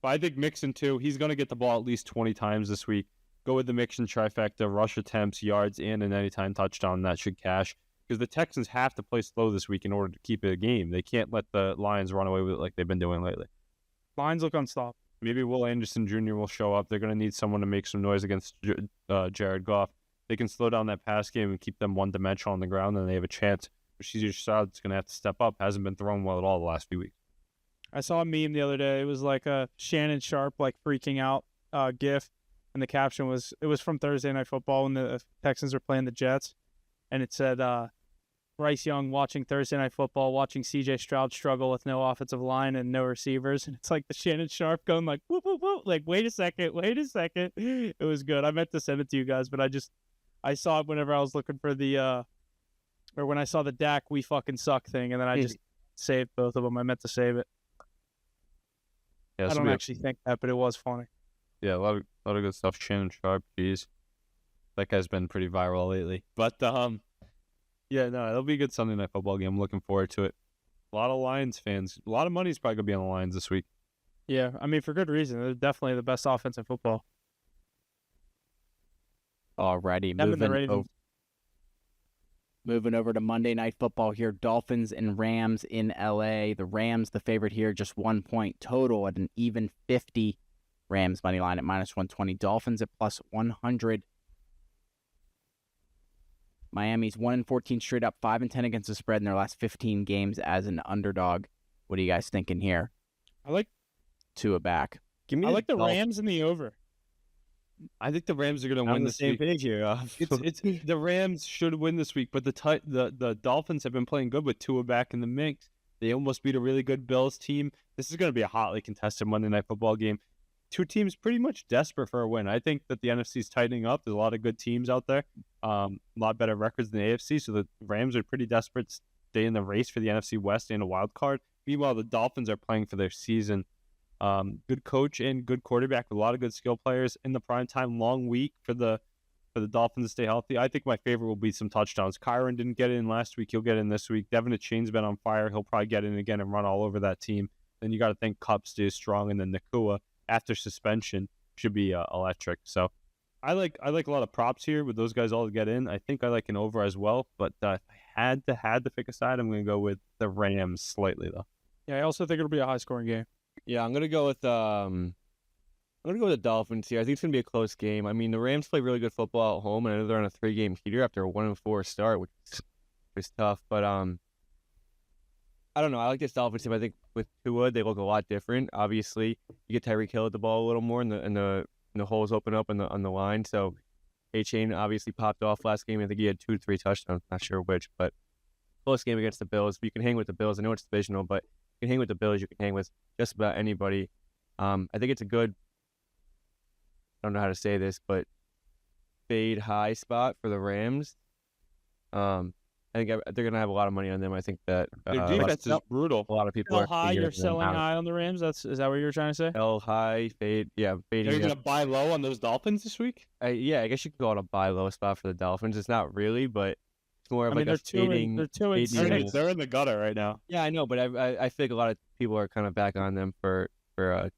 But I think Mixon, too, he's going to get the ball at least 20 times this week. Go with the Mixon trifecta, rush attempts, yards, and an anytime touchdown. That should cash. Because the Texans have to play slow this week in order to keep it a game. They can't let the Lions run away with it like they've been doing lately. Lions look unstoppable. Maybe Will Anderson Jr. will show up. They're going to need someone to make some noise against Jared Goff. They can slow down that pass game and keep them one-dimensional on the ground, and they have a chance. CJ Stroud's going to have to step up. Hasn't been throwing well at all the last few weeks. I saw a meme the other day. It was like a Shannon Sharp like freaking out gif, and the caption was from Thursday Night Football when the Texans were playing the Jets, and it said Bryce Young watching Thursday Night Football, watching CJ Stroud struggle with no offensive line and no receivers, and it's like the Shannon Sharp going like whoop whoop whoop, like wait a second. It was good. I meant to send it to you guys, but I saw it whenever I was looking for the or when I saw the Dak "we fucking suck" thing, and then I just saved both of them. I meant to save it. Yeah, I don't actually think that, but it was funny. Yeah, a lot of good stuff. Shannon Sharp, geez, that guy's been pretty viral lately. But yeah, no, it'll be a good Sunday Night Football game. I'm looking forward to it. A lot of Lions fans. A lot of money's probably gonna be on the Lions this week. Yeah, I mean for good reason. They're definitely the best offense in football. Alrighty, moving over to Monday Night Football here. Dolphins and Rams in LA. The Rams, the favorite here, just 1 point total at an even 50. Rams money line at -120. Dolphins at +100. Miami's 1-14 straight up, 5-10 against the spread in their last 15 games as an underdog. What are you guys thinking here? I like Tua back. Give me I like the Dolphins. Rams in the over. I think the Rams are going to I'm win on the this same week. page here. It's the Rams should win this week, but the Dolphins have been playing good with Tua back in the mix. They almost beat a really good Bills team. This is going to be a hotly contested Monday Night Football game. Two teams pretty much desperate for a win. I think that the NFC is tightening up. There's a lot of good teams out there, a lot better records than the AFC. So the Rams are pretty desperate to stay in the race for the NFC West and a wild card. Meanwhile, the Dolphins are playing for their season. Good coach and good quarterback with a lot of good skill players in the primetime long week for the Dolphins to stay healthy. I think my favorite will be some touchdowns. Kyron didn't get in last week. He'll get in this week. Devin Achane's been on fire. He'll probably get in again and run all over that team. Then you got to think Kupp stays strong, and then Nakua after suspension should be electric. So I like a lot of props here with those guys all to get in. I think I like an over as well, but if I had to pick a side, I'm going to go with the Rams slightly though. Yeah, I also think it'll be a high-scoring game. Yeah, I'm gonna go with the Dolphins here. I think it's gonna be a close game. I mean, the Rams play really good football at home, and I know they're on a 3-game heater after a 1-4 start, which is tough. But I don't know. I like this Dolphins team. I think with Tua, they look a lot different. Obviously, you get Tyreek Hill at the ball a little more, and the holes open up on the line. So, A-Chain obviously popped off last game. I think he had 2 to 3 touchdowns. Not sure which, but close game against the Bills. You can hang with the Bills. I know it's divisional, but you can hang with the Bills. You can hang with just about anybody. I think it's a good, I don't know how to say this, but fade high spot for the Rams. I think they're going to have a lot of money on them. I think that Their defense is brutal. a lot of people Sell are high, figuring you're them selling out. high on the Rams. Is that what you were trying to say? Sell high, fade. Yeah, fading. Are you going to buy low on those Dolphins this week? Yeah, I guess you could call it a buy low spot for the Dolphins. It's not really, but it's more of I mean, like a fading. they're 2 and fading- 6. They're in the gutter right now Yeah, I know, but I feel like a lot of people are kind of back on them for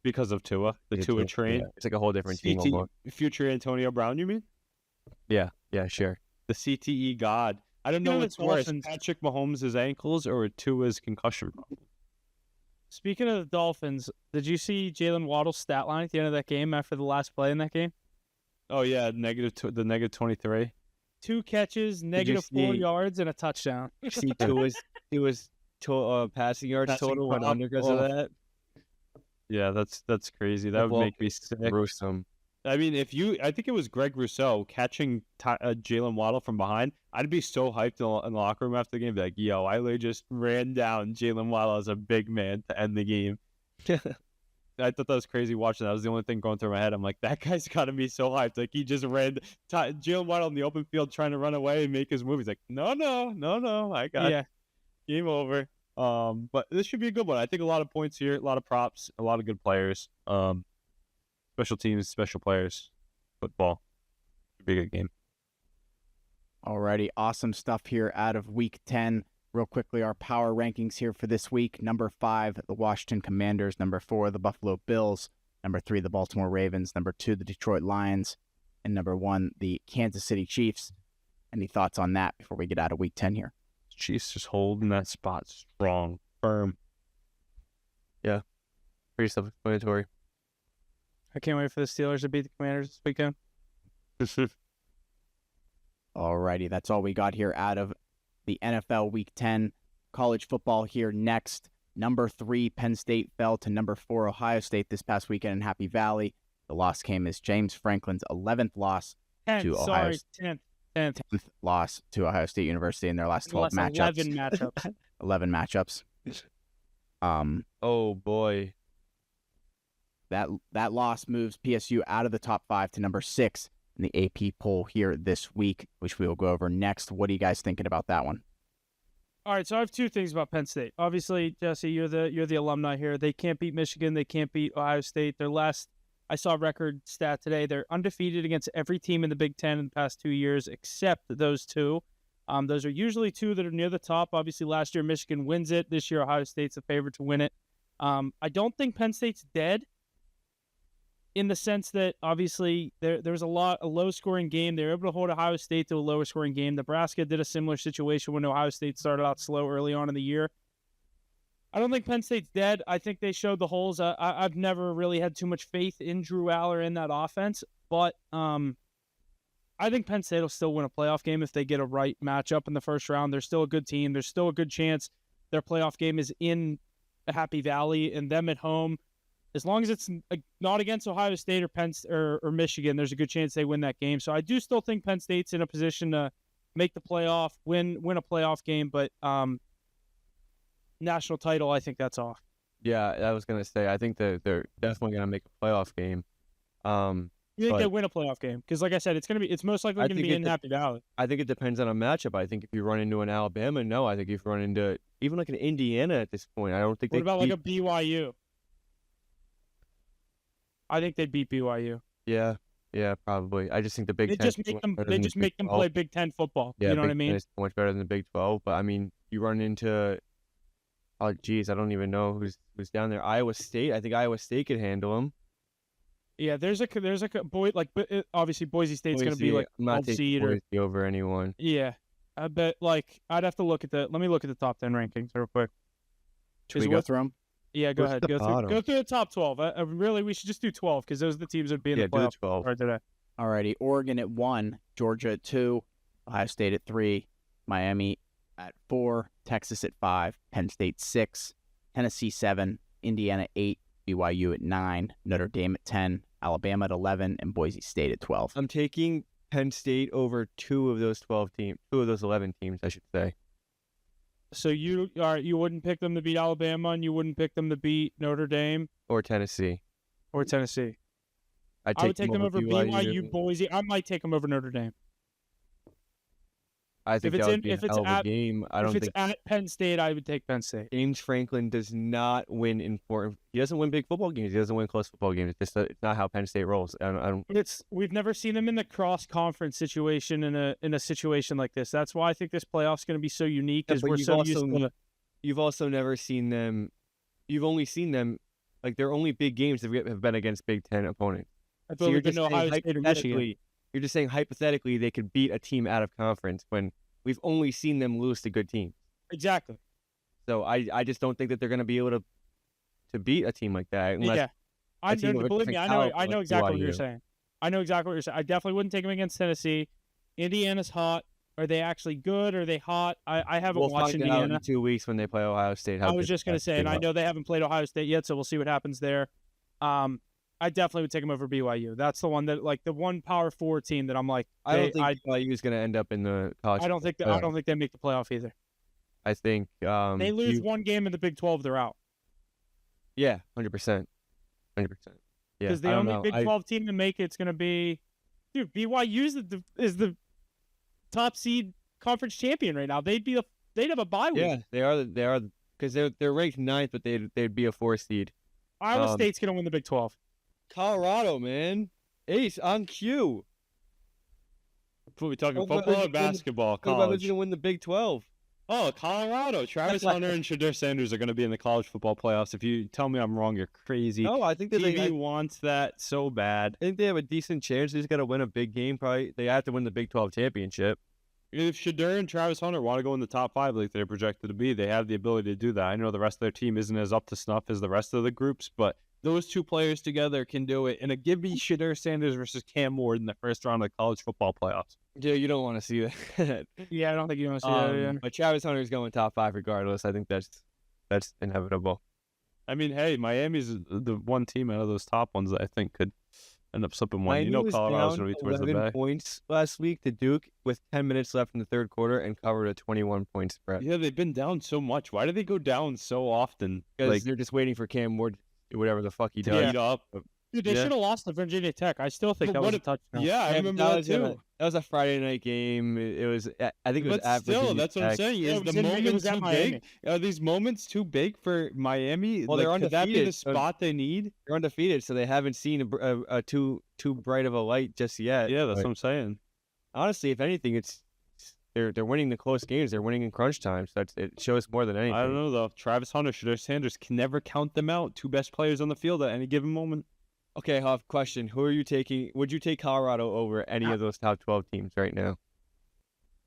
because of Tua, the Tua train. Yeah, it's like a whole different team. CT, almost. future Antonio Brown, you mean? Yeah, sure. The CTE god. I don't know Speaking of what's the worse, Dolphins- Patrick Mahomes' ankles or Tua's concussion problem. Speaking of the Dolphins, did you see Jalen Waddle's stat line at the end of that game after the last play in that game? Oh yeah, the negative 23. 2 catches, negative 4 see- yards, and a touchdown. See, Tua's passing yards Passing total went prop. under because of that. Yeah, that's crazy. That would Well, make me sick. Gruesome. I mean, I think it was Greg Rousseau catching Jalen Waddle from behind. I'd be so hyped in the locker room after the game, be like, "Yo, I literally just ran down Jalen Waddle as a big man to end the game." I thought that was crazy watching. That was the only thing going through my head. I'm like, that guy's got to be so hyped. Like he just ran Jalen Waddle in the open field trying to run away and make his move. He's like, no, I got Yeah. game over. But this should be a good one. I think a lot of points here, a lot of props, a lot of good players. Special teams, special players, football. Should be a good game. Alrighty, awesome stuff here out of Week 10. Real quickly, our power rankings here for this week. Number 5, the Washington Commanders. Number 4, the Buffalo Bills. Number 3, the Baltimore Ravens. Number 2, the Detroit Lions. And number 1, the Kansas City Chiefs. Any thoughts on that before we get out of Week 10 here? Chiefs just holding that spot strong, firm. Pretty self-explanatory. I can't wait for the Steelers to beat the Commanders this weekend. Alrighty, that's all we got here out of the NFL Week 10. College football here next. Number 3, Penn State fell to number 4, Ohio State this past weekend in Happy Valley. The loss came as James Franklin's 11th loss 10th, to Ohio sorry, State. 10th. 10th loss to Ohio State University in their last 12 Last matchups. 11 matchups. 11 matchups. Oh boy. That loss moves PSU out of the top 5 to number 6 in the AP poll here this week, which we will go over next. What are you guys thinking about that one? All right, so I have 2 things about Penn State. Obviously, Jesse, you're the alumni here. They can't beat Michigan. They can't beat Ohio State. Their last, I saw a record stat today. They're undefeated against every team in the Big Ten in the past 2 years, except those 2. Those are usually 2 that are near the top. Obviously, last year Michigan wins it. This year Ohio State's a favorite to win it. I don't think Penn State's dead, in the sense that obviously there was a low-scoring game. They were able to hold Ohio State to a lower-scoring game. Nebraska did a similar situation when Ohio State started out slow early on in the year. I don't think Penn State's dead. I think they showed the holes. I've never really had too much faith in Drew Aller in that offense, but I think Penn State will still win a playoff game if they get a right matchup in the first round. They're still a good team. There's still a good chance their playoff game is in Happy Valley and them at home. as long as it's not against Ohio State or or Michigan, there's a good chance they win that game. So I do still think Penn State's in a position to make the playoff, win a playoff game, but national title, I think that's off. Yeah, I was gonna say I think that they're definitely gonna make a playoff game. You think they win a playoff game? Because like I said, it's most likely going to be in Happy Valley. I think it depends on a matchup. I think if you run into an Alabama, no. I think if you run into even like an Indiana at this point, I don't think What about like a BYU? I think they'd beat BYU. Yeah, probably. I just think the Big They Ten just make them play Big Ten football. Yeah, you know Big what I mean? Ten is much better than the Big 12. But I mean, you run into I don't even know who's down there. Iowa State. I think Iowa State could handle them. Yeah, there's a boy like obviously Boise State's going to be like I'm not 12 seed or over anyone. Yeah, I bet like I'd have to look at let me look at the top 10 rankings real quick. Should we go through them? Yeah, go What's ahead. the Go bottom? through the top 12. Really, we should just do 12 because those are the teams that would be in the do the playoff 12. right today. Alrighty, Oregon at 1, Georgia at 2, Ohio State at 3, Miami at 4, Texas at 5, Penn State 6, Tennessee 7, Indiana 8, BYU at 9, Notre Dame at 10, Alabama at 11, and Boise State at 12. I'm taking Penn State over two of those 11 teams, I should say. So you wouldn't pick them to beat Alabama, and you wouldn't pick them to beat Notre Dame Or Tennessee. or Tennessee. I would take them over BYU, Boise. I might take them over Notre Dame. I think that would be a hell of a game. I don't If it's think at Penn State, I would take Penn State. James Franklin does not win important. He doesn't win big football games. He doesn't win close football games. It's not how Penn State rolls. I don't. We've never seen them in the cross conference situation in a situation like this. That's why I think this playoff's going to be so unique because we're so used to. You've also never seen them. You've only seen them like their only big games have been against Big Ten opponents. So you're just saying hypothetically, you're just saying hypothetically they could beat a team out of conference when we've only seen them lose to good teams. Exactly. So I just don't think that they're going to be able to beat a team like that. Yeah, believe me, I know exactly what you're saying. I know exactly what you're saying. I definitely wouldn't take them against Tennessee. Indiana's hot. Are they actually good? Are they hot? I haven't watched Indiana. We'll find out in 2 weeks when they play Ohio State. I was just going to say, and I know they haven't played Ohio State yet, so we'll see what happens there. I definitely would take them over BYU. That's the one that, like, the one Power 4 team that I'm like, I don't think BYU is going to end up in the college. I don't think they make the playoff either. I think they lose one game in the Big 12, they're out. Yeah, 100%. 100%. Yeah, because the only Big 12 team to make it's going to be, dude, BYU is the top seed conference champion right now. They'd have a bye week. Yeah, they are because they're ranked 9th, but they'd be a 4 seed. Iowa State's going to win the Big 12. Colorado, man, ace on cue. What are we talking, football or basketball? Colorado's going to win the Big 12. Oh, Colorado. Travis Hunter and Shedeur Sanders are going to be in the college football playoffs. If you tell me I'm wrong, you're crazy. No, I think that TV wants that so bad. I think they have a decent chance. They just got to win a big game. Probably they have to win the Big 12 championship. If Shedeur and Travis Hunter want to go in the top 5 like they're projected to be, they have the ability to do that. I know the rest of their team isn't as up to snuff as the rest of the groups, but those two players together can do it. And give me Shedeur Sanders versus Cam Ward in the first round of the college football playoffs. Yeah, you don't want to see that. Yeah, I don't think you want to see that again. But Travis Hunter's going top 5 regardless. I think that's inevitable. I mean, hey, Miami's the one team out of those top ones that I think could end up slipping one. Miami you know, Colorado's going to be towards the 11 back. points last week to Duke with 10 minutes left in the third quarter and covered a 21-point spread. Yeah, they've been down so much. Why do they go down so often? Because they're just waiting for Cam Ward to do whatever the fuck he does. Beat up. Dude, they should have lost to Virginia Tech. I still think that was a touchdown. Yeah, I remember that too. That was a Friday night game. It was. I think it was. But still, Virginia that's what Tech. I'm saying. Is the moments too big? Are these moments too big for Miami? Well, they're could that be the undefeated. spot they need? They're undefeated, so they haven't seen a too bright of a light just yet. Yeah, that's what I'm saying. Honestly, if anything, they're winning the close games. They're winning in crunch time. So it shows more than anything. I don't know though. Travis Hunter, Shedeur Sanders can never count them out. Two best players on the field at any given moment. Okay, Huff, question. Who are you taking? Would you take Colorado over any of those top 12 teams right now?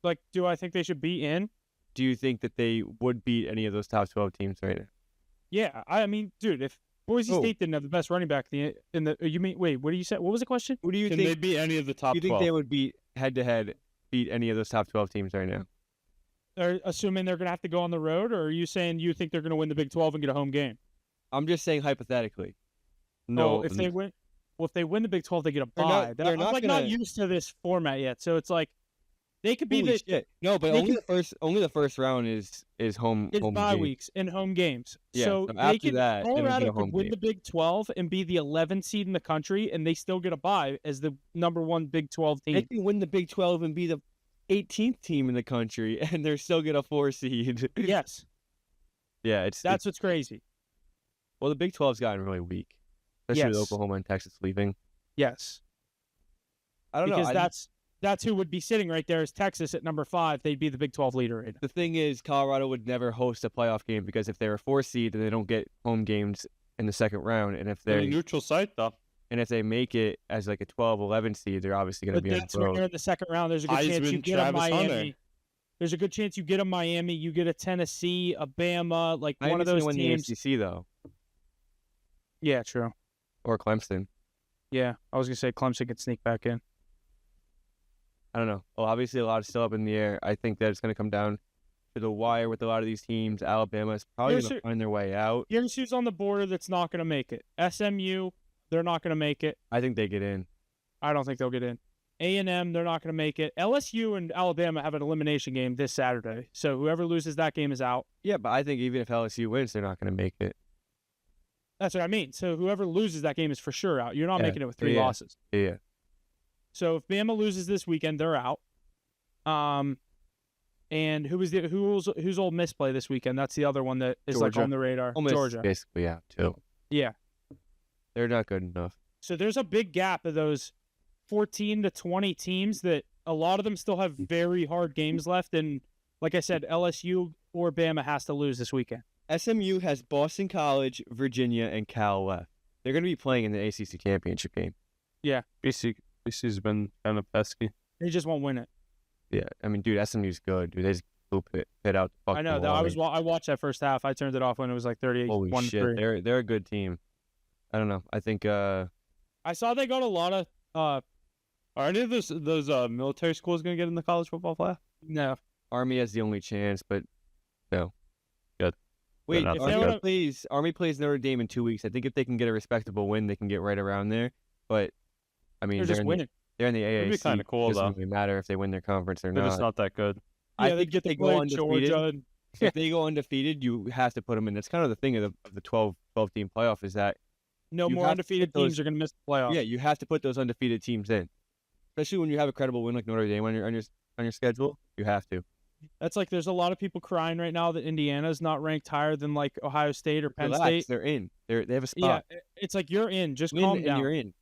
Like, do I think they should be in? Do you think that they would beat any of those top 12 teams right now? Yeah, I mean, dude, if Boise State didn't have the best running back wait, what do you say? What was the question? Who do you Can think? they beat any of the top 12? Do you think they would beat head-to-head beat any of those top 12 teams right now? Are assuming they're going to have to go on the road, or are you saying you think they're going to win the Big 12 and get a home game? I'm just saying hypothetically. No, if they win, if they win the Big 12, they get a They're bye. not- they're I'm not not gonna- used to this format yet, so it's like they could be Holy shit. No, but they only can- the first round is home it's home bye game. weeks and home games. Yeah, So so they after could that, they don't get Colorado a home could win game. the Big 12 and be the 11th seed in the country, and they still get a bye as the number 1 Big 12 They team. can win the Big 12 and be the 18th team in the country, and they're still get a 4 seed. Yes, Yeah, that's what's crazy. well, the Big 12's gotten really weak, especially with Yes. Oklahoma and Texas leaving. Yes, I don't know. because that's who would be sitting right there is Texas at number 5. They'd be the Big 12 leader right now. The thing is, Colorado would never host a playoff game because if they're a 4 seed, then they don't get home games in the second round, and if they're a they neutral site though. make it as like a 12, 11 seed, they're obviously going to But be on that's the when road. you're in the second round. There's a good chance you Heisman, get a Travis Miami. Hunter. There's a good chance you get a Miami, you get a Tennessee, a Bama, like one of Miami's gonna those win teams. the ACC though, Yeah, true. or Clemson. Yeah, I was gonna say Clemson could sneak back in. I don't know. Well, obviously, a lot is still up in the air. I think that it's going to come down to the wire with a lot of these teams. Alabama is probably Here's going to who- find their way out. Here's who's on the border that's not going to make it. SMU, they're not going to make it. I think they get in. I don't think they'll get in. A&M, they're not going to make it. LSU and Alabama have an elimination game this Saturday. So whoever loses that game is out. Yeah, but I think even if LSU wins, they're not going to make it. That's what I mean. So whoever loses that game is for sure out. You're not Yeah, making it with 3 yeah. losses. Yeah. So if Bama loses this weekend, they're out. And who's Ole Miss play this weekend? That's the other one that is like Georgia. on the radar. Ole Miss is Georgia. basically out too. Yeah. They're not good enough. So there's a big gap of those 14 to 20 teams that a lot of them still have very hard games left. And like I said, LSU or Bama has to lose this weekend. SMU has Boston College, Virginia, and Cal left. They're going to be playing in the ACC championship game. BC's been kind of pesky. They just won't win it. Yeah, I mean, dude, SMU's good. Dude, they just poop it out. The I know. fucking That wall. I watched that first half. I turned it off when it was like 38 Holy 1 shit, 3. they're a good team. I don't know. I think I saw they got a lot of Are any of those military schools going to get in the college football playoff? no. Army has the only chance, but no. Good. Wait, Good enough. If they would've- Army plays Notre Dame in 2 weeks. I think if they can get a respectable win, they can get right around there. But I mean, They're just winning. They're in the AAC. It'd be kinda cool, Doesn't though. really matter if they win their conference or They're not. just not that good. I Yeah, they think get if they to go play undefeated. Georgia. And, If they go undefeated, you have to put them in. That's kind of the thing of the 12 team playoff is that no You more have to undefeated put those- teams are going to miss the playoffs. yeah, you have to put those undefeated teams in, especially when you have a credible win like Notre Dame on your schedule. You have to. That's like there's a lot of people crying right now that Indiana's not ranked higher than like Ohio State or Penn Relax, State. they're in. They have a Yeah, spot. it's like you're in. Just Win calm and down. you're in.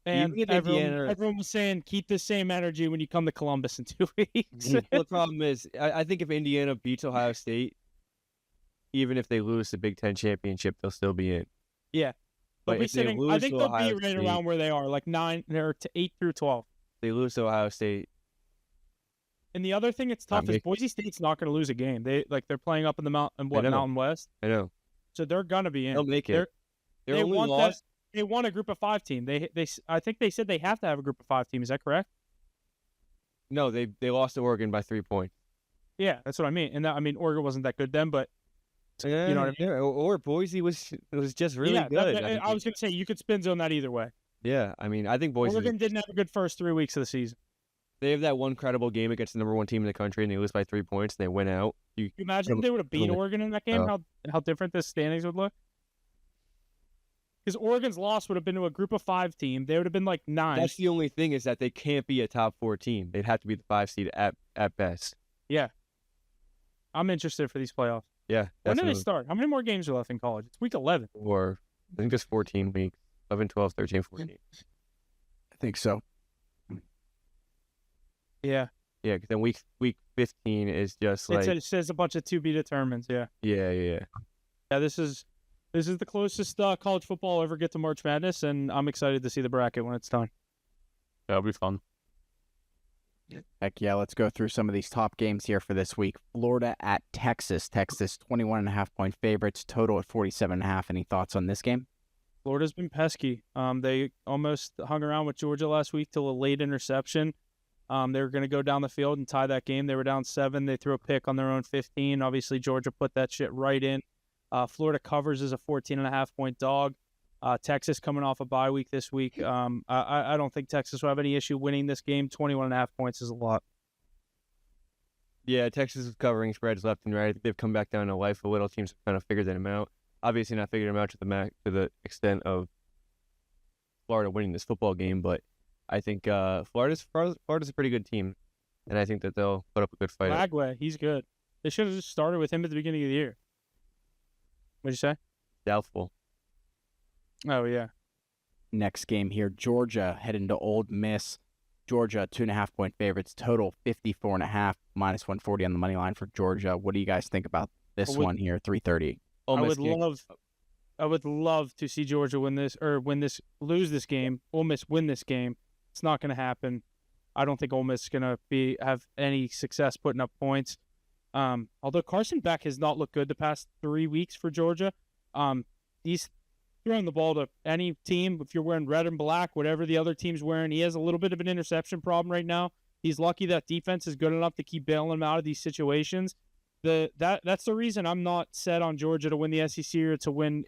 And Even if everyone, Indiana- everyone was saying keep the same energy when you come to Columbus in 2 weeks. Well, the problem is, I think if Indiana beats Ohio State, even if they lose the Big Ten championship, they'll still be in. Yeah. But They'll be if they sitting, I lose think to they'll be Ohio right State, around where they are, like 8 through 12. they lose to Ohio State. And the other thing that's tough is make- Boise State's not going to lose a game. They're playing up in the know. Mountain West, I know so they're gonna be in. they'll make They're- it. Their they only want loss. They won a Group of 5 team. I think they said they have to have a Group of 5 team. Is that correct? No, they lost to Oregon by 3 points. Yeah, that's what I mean. And Oregon wasn't that good then, but you know what I mean. Yeah, or Boise was just really yeah, good. I was gonna say you could spin zone that either way. Yeah, I mean, I think Boise. Oregon didn't have a good first 3 weeks of the season. They have that one credible game against the number 1 team in the country, and they lose by 3 points, and they win out. Can you imagine if they would have beat Come- Oregon in that game, Oh. how different the standings would look? Because Oregon's loss would have been to a Group of 5 team. They would have been like 9. That's the only thing is that they can't be a top 4 team. They'd have to be the 5 seed at best. I'm interested for these playoffs. Yeah, When do they definitely. start? How many more games are left in college? It's week 11. Or I think it's 14 weeks. 11, 12, 13, 14. I think so. Yeah. Yeah, 'cause then week 15 is just like It says a bunch of to be determined. Yeah. yeah. Yeah, this is the closest college football will ever get to March Madness, and I'm excited to see the bracket when it's done. That'll be fun. Heck yeah, let's go through some of these top games here for this week. Florida at Texas. Texas 21.5-point favorites, total at 47.5. Any thoughts on this game? Florida's been pesky. They almost hung around with Georgia last week till a late interception. They were going to go down the field and tie that game. They were down 7. They threw a pick on their own 15. Obviously, Georgia put that shit right in. Florida covers as a 14.5-point dog. Texas coming off a bye week this week. I don't think Texas will have any issue winning this game. 21.5 points is a lot. Yeah, Texas is covering spreads left and right. I think they've come back down to life a little. Teams have kind of figured them out. Obviously not figured them out to the extent of Florida winning this football game, but I think Florida's a pretty good team, and I think that they'll put up a good fight. Lagway, he's good. They should have just started with him at the beginning of the year. What'd you say? Doubtful. Oh, yeah. Next game here, Georgia heading to Ole Miss. Georgia, 2.5-point favorites, total 54.5, minus 140 on the money line for Georgia. What do you guys think about this one here, 3:30? I would love to see Georgia lose this game. Ole Miss win this game. It's not going to happen. I don't think Ole Miss is going to have any success putting up points. Although Carson Beck has not looked good the past 3 weeks for Georgia. He's throwing the ball to any team. If you're wearing red and black, whatever the other team's wearing, he has a little bit of an interception problem right now. He's lucky that defense is good enough to keep bailing him out of these situations. That's the reason I'm not set on Georgia to win the SEC or to win.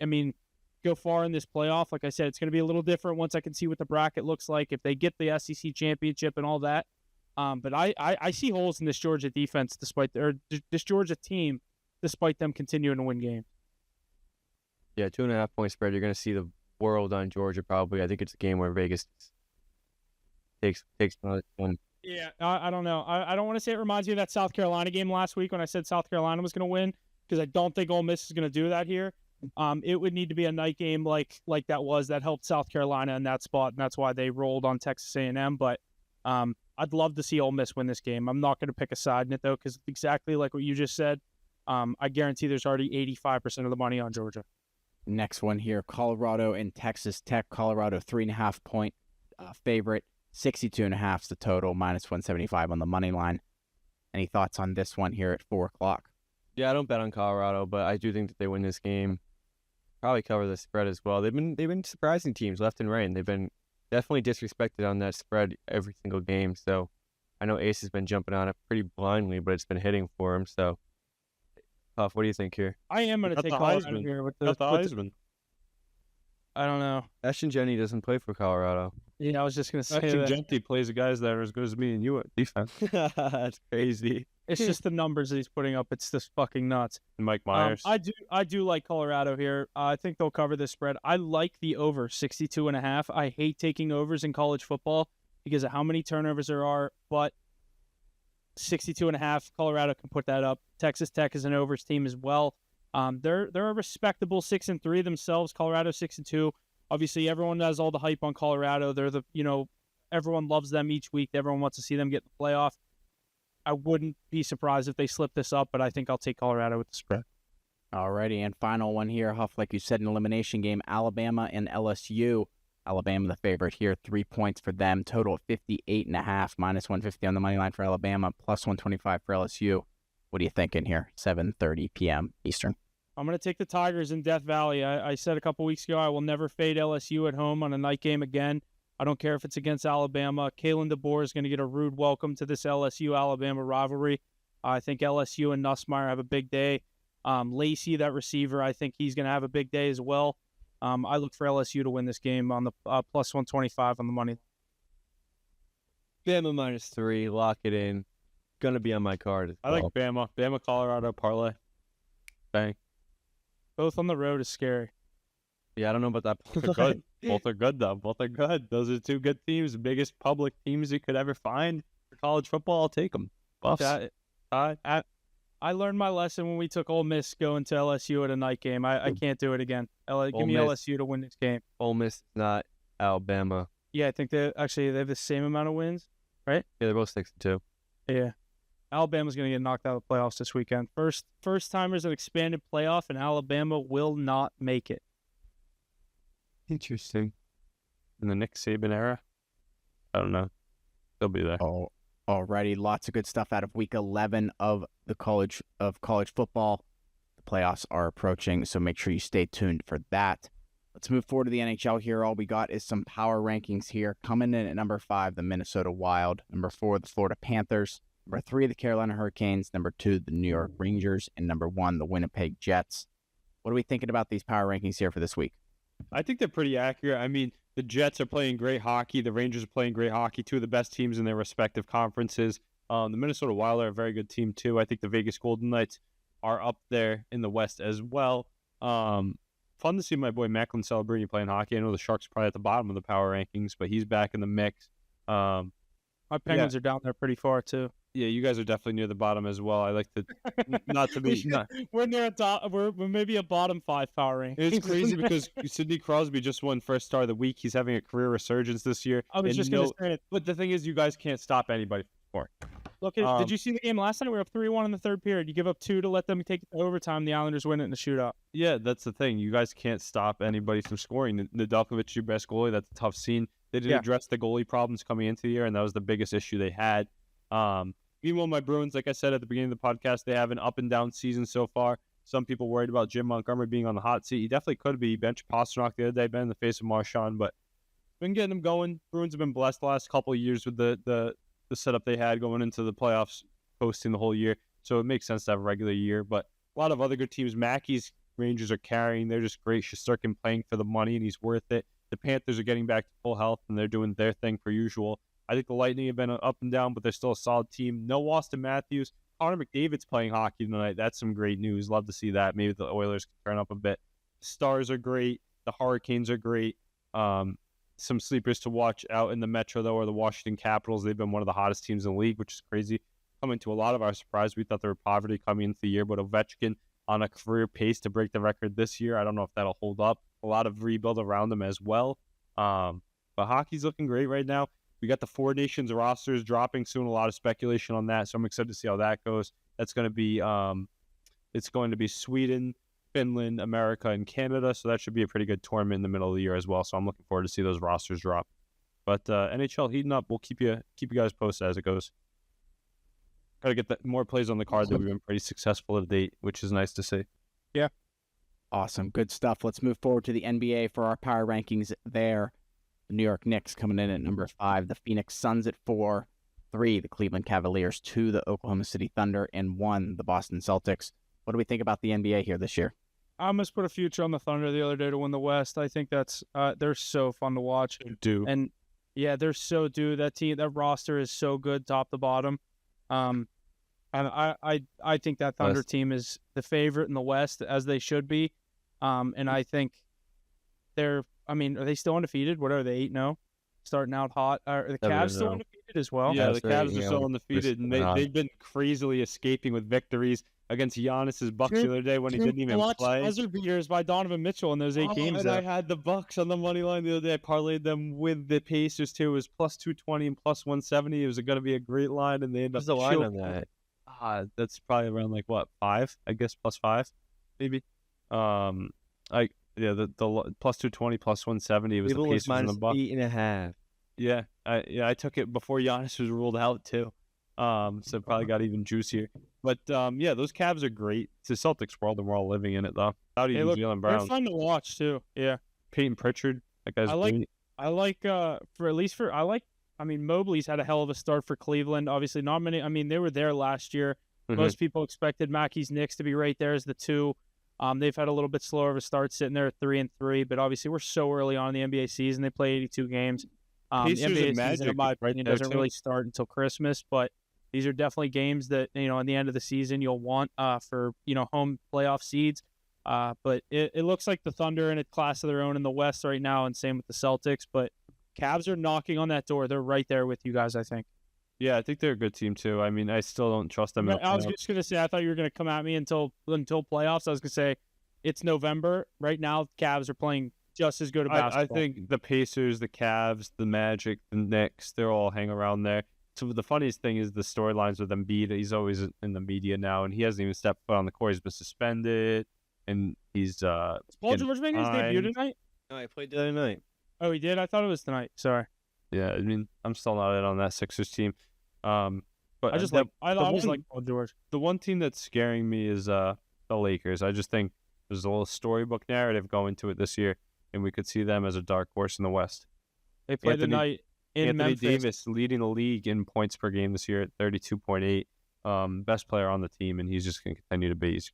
Go far in this playoff. Like I said, it's going to be a little different once I can see what the bracket looks like if they get the SEC championship and all that. But I see holes in this Georgia defense this Georgia team, despite them continuing to win games. Yeah, 2.5-point spread. You're going to see the world on Georgia probably. I think it's a game where Vegas takes another one. Yeah, I don't know. I don't want to say it reminds me of that South Carolina game last week when I said South Carolina was going to win, because I don't think Ole Miss is going to do that here. It would need to be a night game like that helped South Carolina in that spot, and that's why they rolled on Texas A&M. But I'd love to see Ole Miss win this game. I'm not going to pick a side in it, though, because exactly like what you just said, I guarantee there's already 85% of the money on Georgia. Next one here, Colorado and Texas Tech. Colorado, 3.5-point favorite. 62.5 is the total, minus 175 on the money line. Any thoughts on this one here at 4 o'clock? Yeah, I don't bet on Colorado, but I do think that they win this game. Probably cover the spread as well. They've been surprising teams left and right, and they've been definitely disrespected on that spread every single game. So I know Ace has been jumping on it pretty blindly, but it's been hitting for him. So, Puff, what do you think here? I am going to take Colorado here with the Heisman. I don't know. Ashton Jenny doesn't play for Colorado. Yeah, I was just going to say Ashton that. Genty plays the guys that are as good as me and you at defense. That's crazy. It's just the numbers that he's putting up. It's just fucking nuts. Mike Myers. I do like Colorado here. I think they'll cover this spread. I like the over 62.5. I hate taking overs in college football because of how many turnovers there are, but 62.5, Colorado can put that up. Texas Tech is an overs team as well. They're a respectable 6-3 themselves. Colorado 6-2. Obviously, everyone has all the hype on Colorado. They're everyone loves them each week. Everyone wants to see them get in the playoff. I wouldn't be surprised if they slip this up, but I think I'll take Colorado with the spread. Alrighty, and final one here, Huff, like you said, an elimination game, Alabama and LSU. Alabama the favorite here, 3 points for them, total of 58.5, minus 150 on the money line for Alabama, plus 125 for LSU. What are you thinking here? 7:30 p.m. Eastern. I'm going to take the Tigers in Death Valley. I said a couple weeks ago I will never fade LSU at home on a night game again. I don't care if it's against Alabama. Kalen DeBoer is going to get a rude welcome to this LSU-Alabama rivalry. I think LSU and Nussmeier have a big day. Lacey, that receiver, I think he's going to have a big day as well. I look for LSU to win this game on the plus 125 on the money. Bama -3, lock it in. Gonna be on my card as I well. like Bama. Bama, Colorado, parlay. Bang. Both on the road is scary. Yeah, I don't know about that. Both are good. Both are good, though. Both are good. Those are two good teams. The biggest public teams you could ever find for college football. I'll take them. Buffs. I learned my lesson when we took Ole Miss going to LSU at a night game. I can't do it again. Give me LSU to win this game. Ole Miss is not Alabama. Yeah, I think they have the same amount of wins, right? Yeah, they're both 6-2. Yeah. Alabama's going to get knocked out of the playoffs this weekend. First timers at expanded playoff, and Alabama will not make it. Interesting. In the Nick Saban era? I don't know. They'll be there. Oh, alrighty. Lots of good stuff out of week 11 of the college football. The playoffs are approaching, so make sure you stay tuned for that. Let's move forward to the NHL here. All we got is some power rankings here. Coming in at number 5, the Minnesota Wild. Number 4, the Florida Panthers. Number 3, the Carolina Hurricanes. Number 2, the New York Rangers. And number 1, the Winnipeg Jets. What are we thinking about these power rankings here for this week? I think they're pretty accurate. I mean, the Jets are playing great hockey. The Rangers are playing great hockey. Two of the best teams in their respective conferences. The Minnesota Wild are a very good team, too. I think the Vegas Golden Knights are up there in the West as well. Fun to see my boy Macklin Celebrini playing hockey. I know the Sharks are probably at the bottom of the power rankings, but he's back in the mix. My Penguins are down there pretty far, too. Yeah, you guys are definitely near the bottom as well. I like to not to be. We're near a top. We're maybe a bottom 5 power rank. It's crazy because Sidney Crosby just won first star of the week. He's having a career resurgence this year. I was just going to say it. But the thing is, you guys can't stop anybody from scoring. Look, did you see the game last night? We were up 3-1 in the third period. You give up 2 to let them take it to overtime. The Islanders win it in the shootout. Yeah, that's the thing. You guys can't stop anybody from scoring. Nedeljkovic, your best goalie. That's a tough scene. They didn't address the goalie problems coming into the year, and that was the biggest issue they had. Meanwhile, my Bruins, like I said at the beginning of the podcast, they have an up and down season so far. Some people worried about Jim Montgomery being on the hot seat. He definitely could be. He benched Pastrnak the other day, been in the face of Marchand, but been getting them going. Bruins have been blessed the last couple of years with the setup they had going into the playoffs, hosting the whole year. So it makes sense to have a regular year. But a lot of other good teams, Mackey's Rangers are carrying. They're just great. Shesterkin playing for the money, and he's worth it. The Panthers are getting back to full health, and they're doing their thing per usual. I think the Lightning have been up and down, but they're still a solid team. No Austin Matthews. Connor McDavid's playing hockey tonight. That's some great news. Love to see that. Maybe the Oilers can turn up a bit. The Stars are great. The Hurricanes are great. Some sleepers to watch out in the Metro, though, are the Washington Capitals. They've been one of the hottest teams in the league, which is crazy. Coming to a lot of our surprise, we thought they were poverty coming into the year, but Ovechkin on a career pace to break the record this year. I don't know if that'll hold up. A lot of rebuild around them as well. But hockey's looking great right now. We got the 4 nations rosters dropping soon. A lot of speculation on that, so I'm excited to see how that goes. That's going to be it's going to be Sweden, Finland, America, and Canada. So that should be a pretty good tournament in the middle of the year as well. So I'm looking forward to see those rosters drop. But NHL heating up. We'll keep you guys posted as it goes. Got to get more plays on the card that we've been pretty successful to date, which is nice to see. Yeah. Awesome. Good stuff. Let's move forward to the NBA for our power rankings there. The New York Knicks coming in at number 5. The Phoenix Suns at 4. 3, the Cleveland Cavaliers. 2, the Oklahoma City Thunder. And 1, the Boston Celtics. What do we think about the NBA here this year? I almost put a future on the Thunder the other day to win the West. I think that's they're so fun to watch. And yeah, they're so due. That team, that roster is so good, top to bottom. And I think that Thunder team is the favorite in the West, as they should be. And I think are they still undefeated? What are they, 8-0? Starting out hot. Are the Cavs still undefeated as well? Yeah, the Cavs are still undefeated, and they've been crazily escaping with victories against Giannis's Bucks the other day when he didn't even play. Buzzer beaters by Donovan Mitchell in those 8 games. And I had the Bucks on the money line the other day. I parlayed them with the Pacers too. It was plus 220 and plus 170. It was going to be a great line, and they ended up. What's the line on that? That's probably around like what, 5? I guess plus 5, maybe. The plus 220 plus 170 was the Pacers and the Bucks. 8.5. Yeah, I took it before Giannis was ruled out too. So probably got even juicier. But yeah, those Cavs are great. It's the Celtics world, and we're all living in it though. Without even Jaylen Brown. They're fun to watch too. Yeah. Peyton Pritchard, that guy's great. Mobley's had a hell of a start for Cleveland. Obviously, not many. I mean, they were there last year. Mm-hmm. Most people expected Mackey's Knicks to be right there as the 2. They've had a little bit slower of a start, sitting there at 3-3. But obviously, we're so early on in the NBA season. They play 82 games. The NBA season, in my opinion, doesn't really start until Christmas. But these are definitely games that, in the end of the season, you'll want for, home playoff seeds. But it looks like the Thunder are in a class of their own in the West right now, and same with the Celtics. But Cavs are knocking on that door. They're right there with you guys, I think. Yeah, I think they're a good team too. I mean, I still don't trust them. I was just going to say, I thought you were going to come at me until playoffs. I was going to say, it's November. Right now, Cavs are playing just as good a basketball. I think the Pacers, the Cavs, the Magic, the Knicks, they're all hang around there. So the funniest thing is the storylines with Embiid. He's always in the media now, and he hasn't even stepped foot on the court. He's been suspended, and he's Paul George making his debut tonight? No, he played the other night. Oh, he did? I thought it was tonight. Sorry. Yeah, I mean, I'm still not in on that Sixers team. But I just like Paul George. The one team that's scaring me is the Lakers. I just think there's a little storybook narrative going to it this year, and we could see them as a dark horse in the West. They play tonight in Anthony Memphis. Davis leading the league in points per game this year at 32.8. Best player on the team, and he's just going to continue to be. He's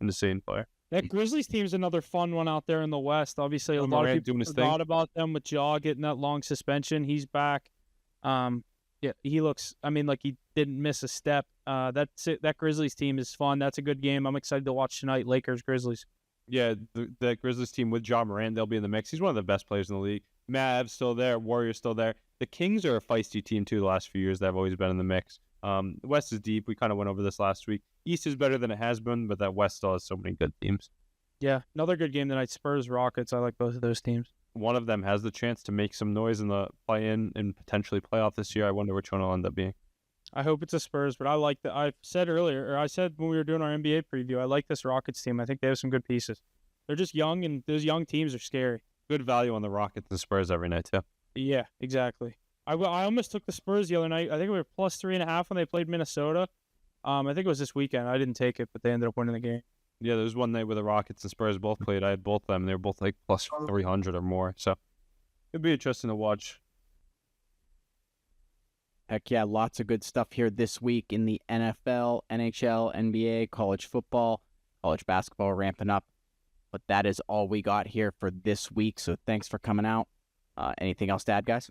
an insane player. That Grizzlies team's another fun one out there in the West. Obviously, a lot of Morant people doing his forgot thing. about them with Jaw getting that long suspension. He's back. Yeah, he looks. I mean, like he didn't miss a step. That's it. That Grizzlies team is fun. That's a good game. I'm excited to watch tonight. Lakers Grizzlies. Yeah, that Grizzlies team with Ja Morant, they'll be in the mix. He's one of the best players in the league. Mavs still there. Warriors still there. The Kings are a feisty team too. The last few years, they've always been in the mix. The West is deep. We kind of went over this last week. East is better than it has been, but that West still has so many good teams. Yeah, another good game tonight. Spurs Rockets. I like both of those teams. One of them has the chance to make some noise in the play-in and potentially playoff this year. I wonder which one will end up being. I hope it's a Spurs, but I like that. I said earlier, or I said when we were doing our NBA preview, I like this Rockets team. I think they have some good pieces. They're just young, and those young teams are scary. Good value on the Rockets and Spurs every night too. Yeah, exactly. I almost took the Spurs the other night. I think we were plus 3.5 when they played Minnesota. I think it was this weekend. I didn't take it, but they ended up winning the game. Yeah, there was one night where the Rockets and Spurs both played. I had both of them. They were both like plus 300 or more. So it'd be interesting to watch. Heck yeah, lots of good stuff here this week in the NFL, NHL, NBA, college football, college basketball ramping up. But that is all we got here for this week. So thanks for coming out. Anything else to add, guys?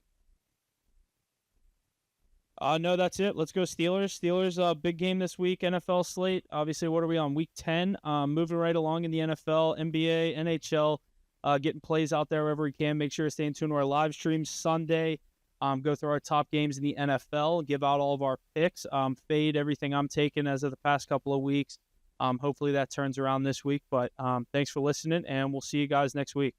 No, that's it. Let's go Steelers. Steelers, big game this week, NFL slate. Obviously, what are we on? Week 10. Moving right along in the NFL, NBA, NHL, getting plays out there wherever we can. Make sure to stay in tune to our live streams Sunday. Go through our top games in the NFL, give out all of our picks, fade everything I'm taking as of the past couple of weeks. Hopefully that turns around this week. But thanks for listening, and we'll see you guys next week.